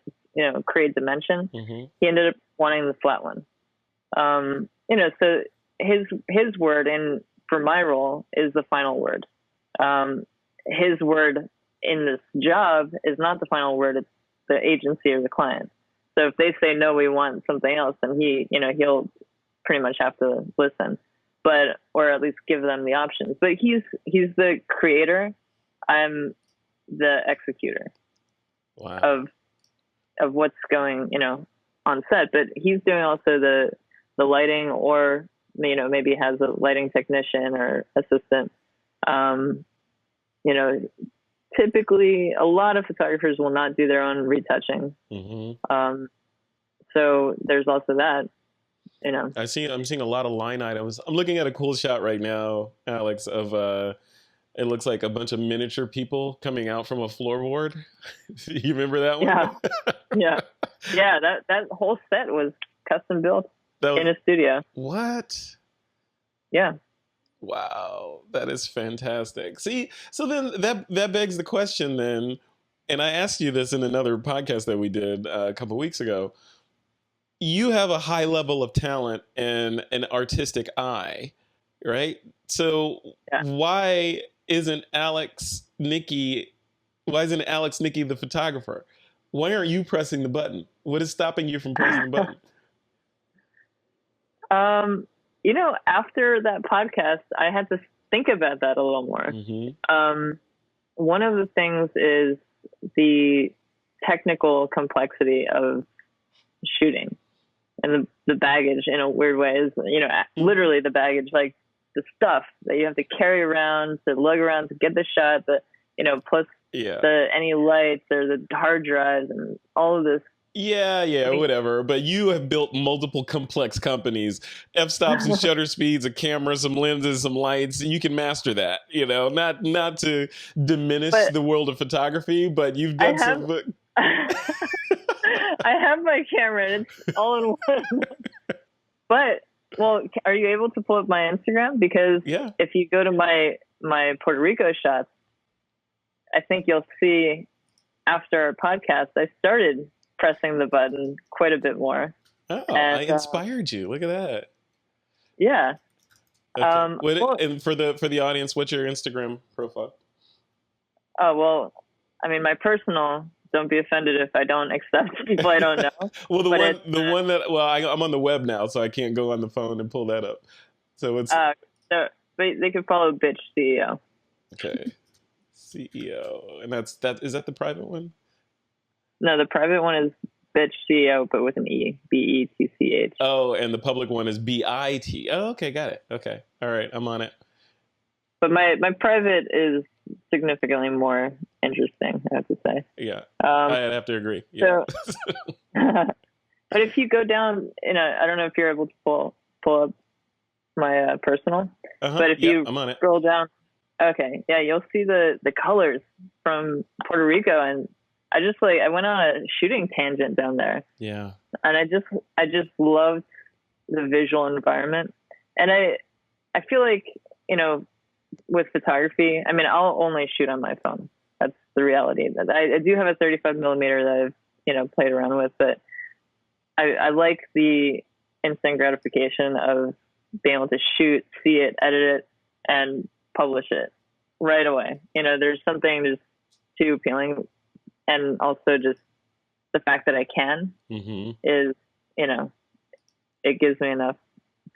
create dimension. Mm-hmm. He ended up wanting the flat one. So his word in for my role is the final word. His word in this job is not the final word. It's the agency or the client. So if they say, no, we want something else, then he'll pretty much have to listen, or at least give them the options. But he's the creator. I'm the executor. Wow. Of what's going, on set, but he's doing also the lighting, or, maybe has a lighting technician or assistant. Typically a lot of photographers will not do their own retouching. Mm-hmm. So there's also that, I'm seeing a lot of line items. I'm looking at a cool shot right now, Alex, of it looks like a bunch of miniature people coming out from a floorboard. You remember that one? Yeah. That whole set was custom built in a studio. What? Yeah. Wow, that is fantastic. See, so then that begs the question then, and I asked you this in another podcast that we did a couple weeks ago. You have a high level of talent and an artistic eye, right? So why isn't Alex Nikki the photographer? Why aren't you pressing the button? What is stopping you from pressing the button? After that podcast, I had to think about that a little more. Mm-hmm. One of the things is the technical complexity of shooting, and the baggage, in a weird way, is, literally the baggage, like the stuff that you have to carry around, to lug around to get the shot, plus any lights or the hard drives and all of this. Yeah, whatever. But you have built multiple complex companies, f-stops and shutter speeds, a camera, some lenses, some lights. You can master that, not to diminish the world of photography, but you've done some. I have my camera, and it's all in one. But, are you able to pull up my Instagram? Because if you go to my Puerto Rico shots, I think you'll see after our podcast, I started pressing the button quite a bit more. Oh, and, I inspired you. Look at that. Yeah. Okay. And for the audience, what's your Instagram profile? Oh, well, my personal, don't be offended if I don't accept people I don't know. Well, I'm on the web now, so I can't go on the phone and pull that up. So it's but they could follow Bitch CEO. Okay. CEO. And is that the private one? No, the private one is Bitch CEO, but with an E. BETCH. Oh, and the public one is BIT. Oh, okay, got it. Okay. All right, I'm on it. But my private is significantly more interesting, I have to say. Yeah, I'd have to agree. Yeah. So, but if you go down, I don't know if you're able to pull up my personal, but if you I'm on it. Scroll down, okay, yeah, you'll see the colors from Puerto Rico, and I went on a shooting tangent down there. Yeah. And I just loved the visual environment. And I feel like, with photography, I'll only shoot on my phone. That's the reality. I do have a 35 millimeter that I've, played around with, but I like the instant gratification of being able to shoot, see it, edit it, and publish it right away. There's something just too appealing. And also just the fact that I can is, it gives me enough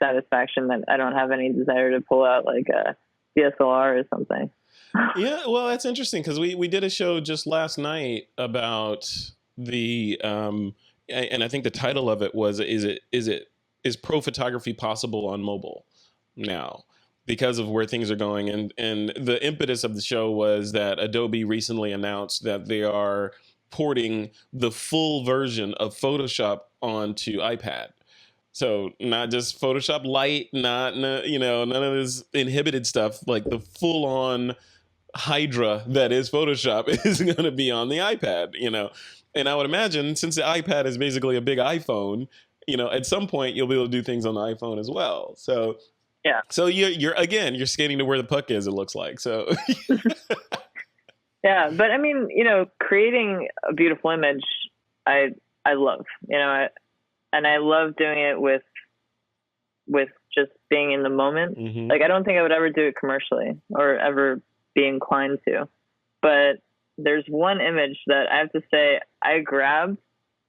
satisfaction that I don't have any desire to pull out like a DSLR or something. Yeah, well, that's interesting because we did a show just last night about the, and I think the title of it was, is pro photography possible on mobile now? Because of where things are going. And the impetus of the show was that Adobe recently announced that they are porting the full version of Photoshop onto iPad. So not just Photoshop Lite, none of this inhibited stuff, like the full on Hydra that is Photoshop is going to be on the iPad, And I would imagine, since the iPad is basically a big iPhone, at some point you'll be able to do things on the iPhone as well. So yeah. So you're skating to where the puck is, it looks like. So yeah, but creating a beautiful image, I love, and I love doing it with just being in the moment. Mm-hmm. Like, I don't think I would ever do it commercially or ever be inclined to, but there's one image that I have to say I grabbed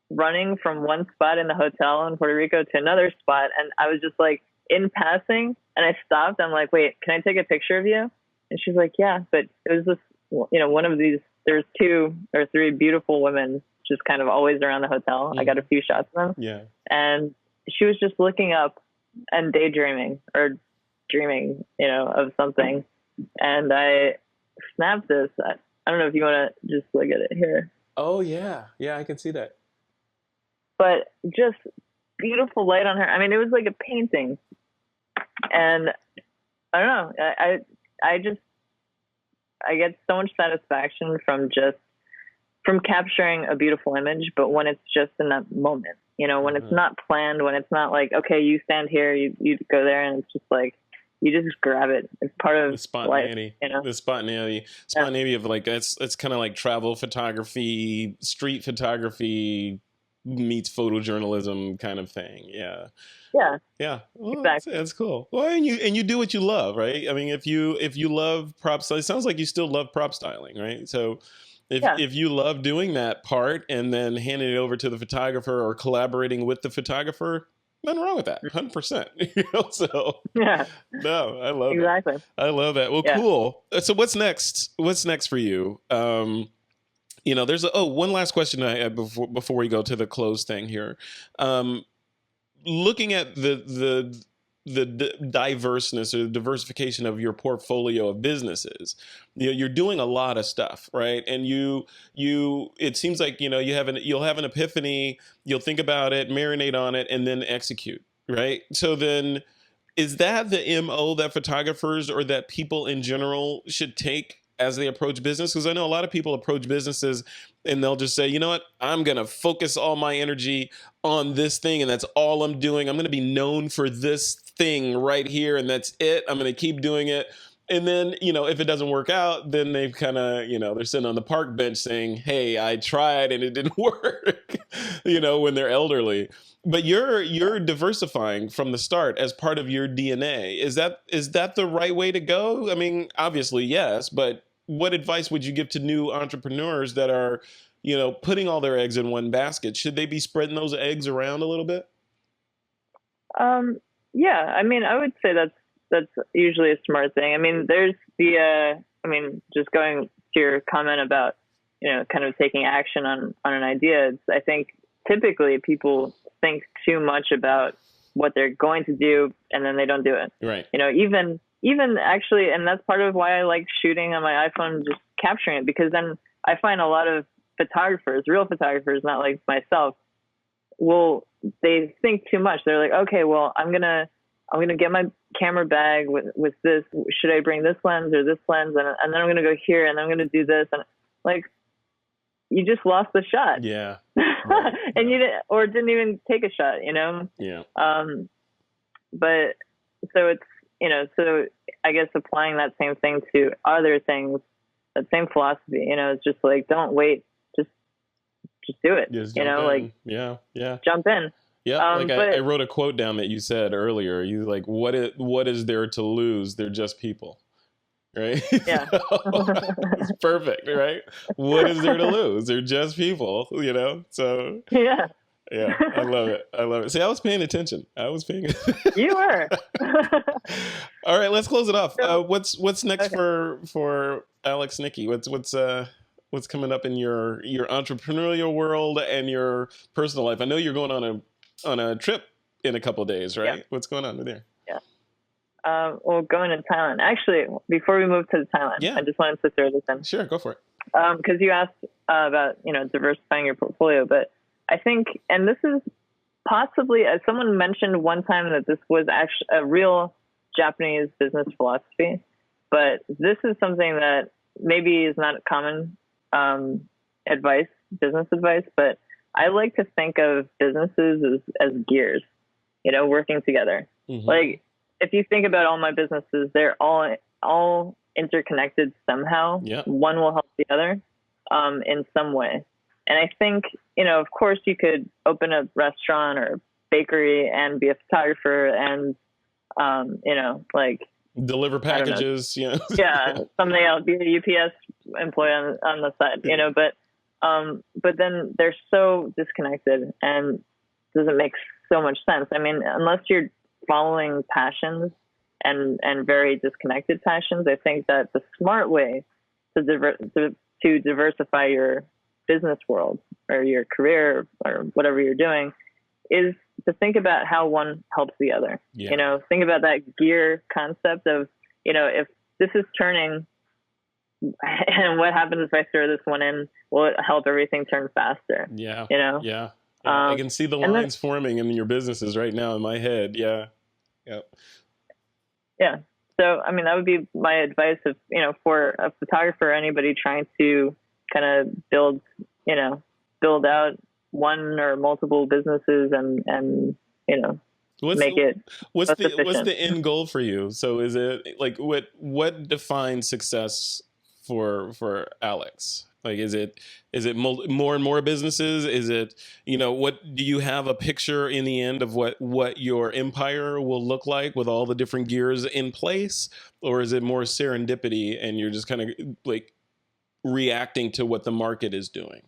running from one spot in the hotel in Puerto Rico to another spot. And I was just like in passing and I stopped. I'm like, wait, can I take a picture of you? And she's like, yeah, but it was this, one of these, there's 2 or 3 beautiful women just kind of always around the hotel. I got a few shots of them. Yeah. And she was just looking up and daydreaming or dreaming, of something. And I snapped this. I don't know if you want to just look at it here. Oh yeah. Yeah, I can see that. But just beautiful light on her. I mean, it was like a painting. And I don't know. I get so much satisfaction from capturing a beautiful image, but when it's just in that moment, when it's not planned, when it's not like, okay, you stand here, you go there, and it's just like, you just grab it. It's part of the spontaneity, life, the spontaneity of like, it's kind of like travel photography, street photography meets photojournalism kind of thing. Yeah. Yeah. Yeah. Well, exactly. That's cool. Well, and you do what you love, right? I mean, if you love prop styling, it sounds like you still love prop styling, right? So if you love doing that part and then handing it over to the photographer or collaborating with the photographer, nothing wrong with that. 100%. So yeah. No, I love exactly. it. I love that. Well, cool. So what's next? What's next for you? There's one last question I have before we go to the close thing here. Looking at the diverseness or the diversification of your portfolio of businesses, you're doing a lot of stuff, right? And it seems like you'll have an epiphany, you'll think about it, marinate on it, and then execute, right? So then, is that the MO that photographers or that people in general should take as they approach business? Because I know a lot of people approach businesses and they'll just say, you know what, I'm going to focus all my energy on this thing and that's all I'm doing. I'm going to be known for this thing right here and that's it. I'm going to keep doing it. And then, if it doesn't work out, then they've kind of, they're sitting on the park bench saying, hey, I tried and it didn't work, when they're elderly. But you're diversifying from the start as part of your DNA. Is that the right way to go? I mean, obviously, yes, but what advice would you give to new entrepreneurs that are, putting all their eggs in one basket? Should they be spreading those eggs around a little bit? Yeah, I mean, I would say that's usually a smart thing. I mean, there's just going to your comment about, kind of taking action on an idea. I think typically people think too much about what they're going to do and then they don't do it. Right. Even actually, and that's part of why I like shooting on my iPhone, just capturing it, because then I find a lot of real photographers, not like myself, they think too much. They're like, okay, well, I'm going to get my camera bag with this. Should I bring this lens or this lens? And then I'm going to go here and I'm going to do this. And like, you just lost the shot. Yeah. Right. And you didn't even take a shot, Yeah. But so it's, so I guess applying that same thing to other things, that same philosophy, it's just like, don't wait, just do it, like, yeah. jump in. Yeah. I wrote a quote down that you said earlier. You like, what is there to lose? They're just people. Right? Yeah. It's perfect, right? What is there to lose? They're just people, So yeah. Yeah, I love it. See, I was paying attention. You were. All right, let's close it off. What's next for Alex, Nikki? What's coming up in your right world and your personal life? I know you're going on a trip in a couple of days, right? Yeah. What's going on there? Yeah. Well, going to Thailand. Actually, before we move to Thailand, I just wanted to throw this in. Sure, go for it. Because you asked about diversifying your portfolio, but I think, and this is possibly, as someone mentioned one time, that this was actually a real Japanese business philosophy, but this is something that maybe is not common business advice, but I like to think of businesses as gears, working together. Mm-hmm. Like, if you think about all my businesses, they're all interconnected somehow. Yep. One will help the other in some way. And I think, of course, you could open a restaurant or bakery and be a photographer and, deliver packages, you know. Yeah, something else, be a UPS employee on the side, you know, but then they're so disconnected and doesn't make so much sense. I mean, unless you're following passions and very disconnected passions, I think that the smart way to diversify your business world or your career or whatever you're doing is to think about how one helps the other. Yeah. You know, think about that gear concept of, you know, if this is turning and what happens if I throw this one in, will it help everything turn faster? Yeah. You know? Yeah. I can see the lines forming in your businesses right now in my head. Yeah. Yeah. Yeah. So, I mean, that would be my advice of, you know, for a photographer, anybody trying to kind of build out one or multiple businesses and you know, what's the end goal for you? So is it like, what defines success for Alex? Like, is it more and more businesses? Is it, you know, what do you have a picture in the end of what your empire will look like with all the different gears in place? Or is it more serendipity and you're just kind of like reacting to what the market is doing?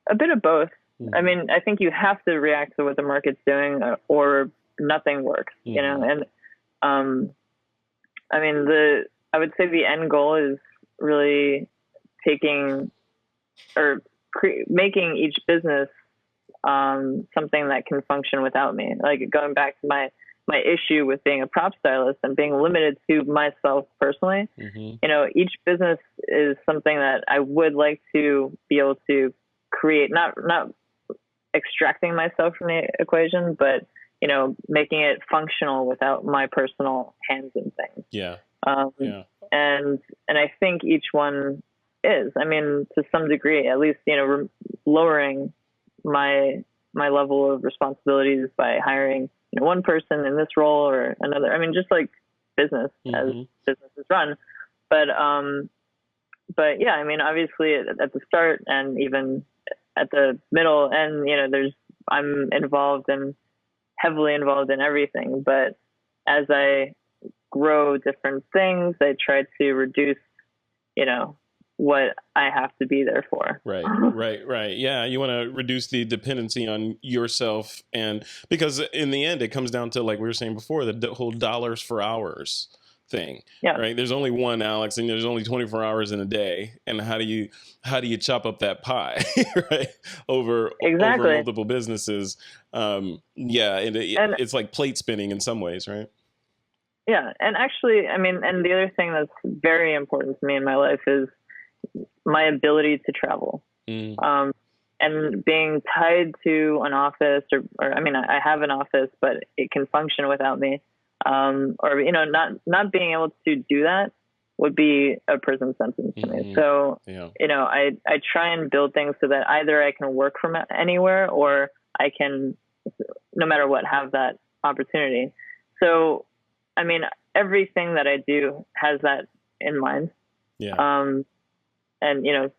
A bit of both. I mean, I think you have to react to what the market's doing or nothing works, you know? And, I mean, I would say the end goal is really taking or making each business, something that can function without me. Like going back to my issue with being a prop stylist and being limited to myself personally, you know, each business is something that I would like to be able to create, not extracting myself from the equation, but, you know, making it functional without my personal hands and things. Yeah. And I think each one is, I mean, to some degree, at least, you know, lowering my level of responsibilities by hiring, you know, one person in this role or another. I mean, just like business as business is run. But yeah, I mean, obviously at the start and even at the middle and, you know, I'm heavily involved in everything. But as I grow different things, I try to reduce, you know, what I have to be there for. Right. Yeah. You want to reduce the dependency on yourself. And because in the end, it comes down to, like we were saying before, the whole dollars for hours thing. Yeah. Right. There's only one Alex and there's only 24 hours in a day. And how do you chop up that pie, right? Over multiple businesses. It's like plate spinning in some ways, right? Yeah. And actually, I mean, and the other thing that's very important to me in my life is my ability to travel. And being tied to an office or I mean, I have an office, but it can function without me. Or, you know, not being able to do that would be a prison sentence to me. So, you know, I try and build things so that either I can work from anywhere or I can, no matter what, have that opportunity. So, I mean, everything that I do has that in mind. Yeah. And, you know,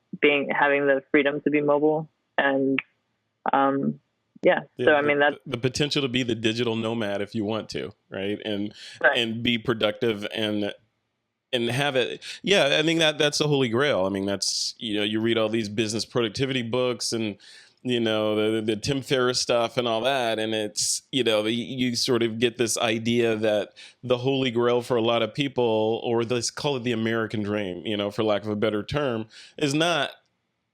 having the freedom to be mobile and, so, I mean, that's the potential to be the digital nomad if you want to, right. And be productive and have it. Yeah. I think that's the holy grail. I mean, that's, you know, you read all these business productivity books and, you know, the Tim Ferriss stuff and all that. And it's, you know, you sort of get this idea that the holy grail for a lot of people, or let's call it the American dream, you know, for lack of a better term, is not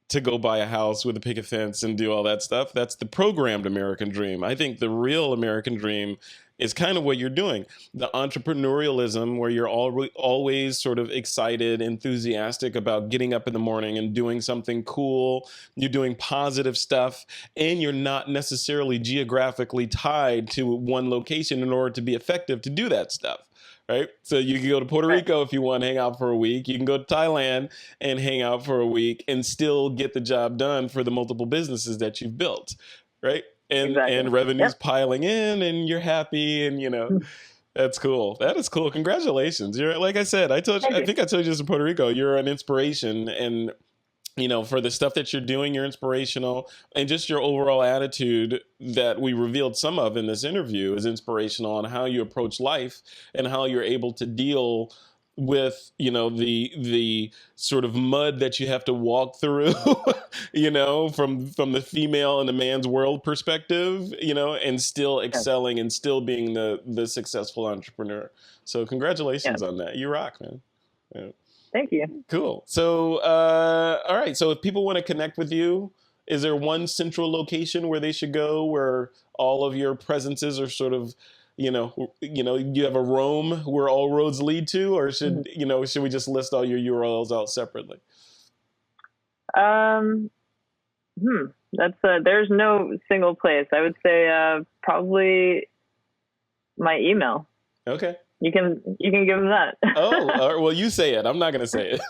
to go buy a house with a picket fence and do all that stuff. That's the programmed American dream. I think the real American dream is kind of what you're doing. The entrepreneurialism where you're always sort of excited, enthusiastic about getting up in the morning and doing something cool. You're doing positive stuff and you're not necessarily geographically tied to one location in order to be effective to do that stuff. Right. So you can go to Puerto Rico if you want to hang out for a week. You can go to Thailand and hang out for a week and still get the job done for the multiple businesses that you've built. Right. And revenue's piling in and you're happy. And, you know, that's cool. That is cool. Congratulations. You're, like I said, I think I told you this in Puerto Rico. You're an inspiration. And for the stuff that you're doing, you're inspirational, and just your overall attitude that we revealed some of in this interview is inspirational on how you approach life and how you're able to deal with, the sort of mud that you have to walk through, from the female and the man's world perspective, and still excelling and still being the successful entrepreneur. So congratulations on that. You rock, man. Yeah. Thank you. Cool. So, all right. So if people want to connect with you, is there one central location where they should go where all of your presences are sort of, you have a Rome where all roads lead to, or should we just list all your URLs out separately? There's no single place. I would say probably my email. Okay. You can give them that. Oh, well, you say it. I'm not going to say it.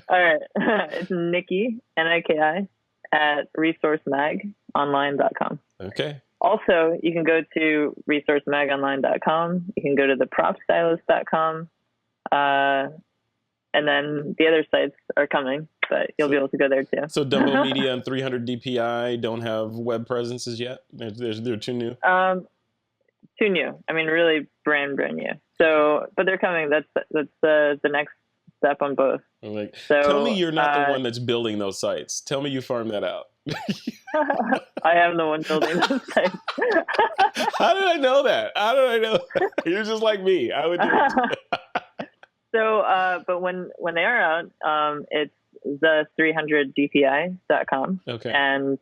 All right. It's Nikki, Niki, at resourcemagonline.com. Okay. Also, you can go to resourcemagonline.com. You can go to the propstylist.com. And then the other sites are coming, but you'll be able to go there too. So Dumbo Media and 300 DPI don't have web presences yet? They're too new? Too new. I mean, really brand new. So, but they're coming. That's the next step on both. Tell me you're not the one that's building those sites. Tell me you farm that out. I am the one building those sites. How did I know that? You're just like me. I would do it. So, but when they are out, it's the300dpi.com and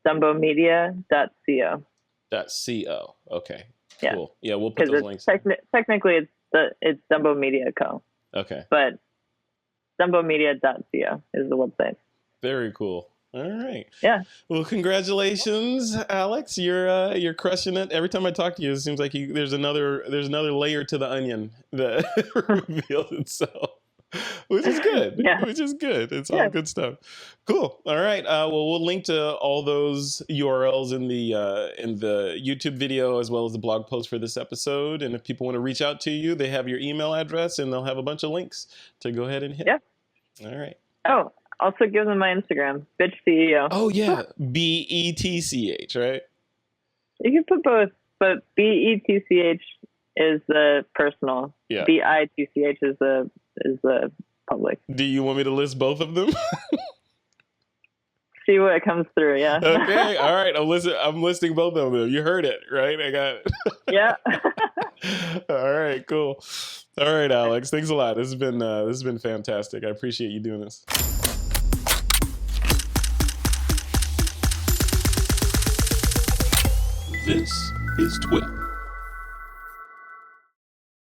dumbomedia.co. .co. Okay. Yeah. Cool. Yeah, we'll put those links. Technically, it's Dumbo Media Co. Okay. But dumbomedia.co is the website. Very cool. All right. Yeah. Well, congratulations, Alex. You're crushing it. Every time I talk to you, it seems like there's another layer to the onion that reveals itself. Which is good. Yeah. Which is good. It's all good stuff. Cool. All right. Well, we'll link to all those URLs in the YouTube video as well as the blog post for this episode. And if people want to reach out to you, they have your email address and they'll have a bunch of links to go ahead and hit. Yeah. All right. Oh, also give them my Instagram, Bitch CEO. Oh yeah, BETCH, right? You can put both, but BETCH is the personal. Yeah. BITCH is the public. Do you want me to list both of them? See what comes through, yeah. Okay, all right. I'm listing both of them. You heard it, right? I got it. Yeah. All right, cool. All right, Alex. Thanks a lot. This has been fantastic. I appreciate you doing this. This is TWiP.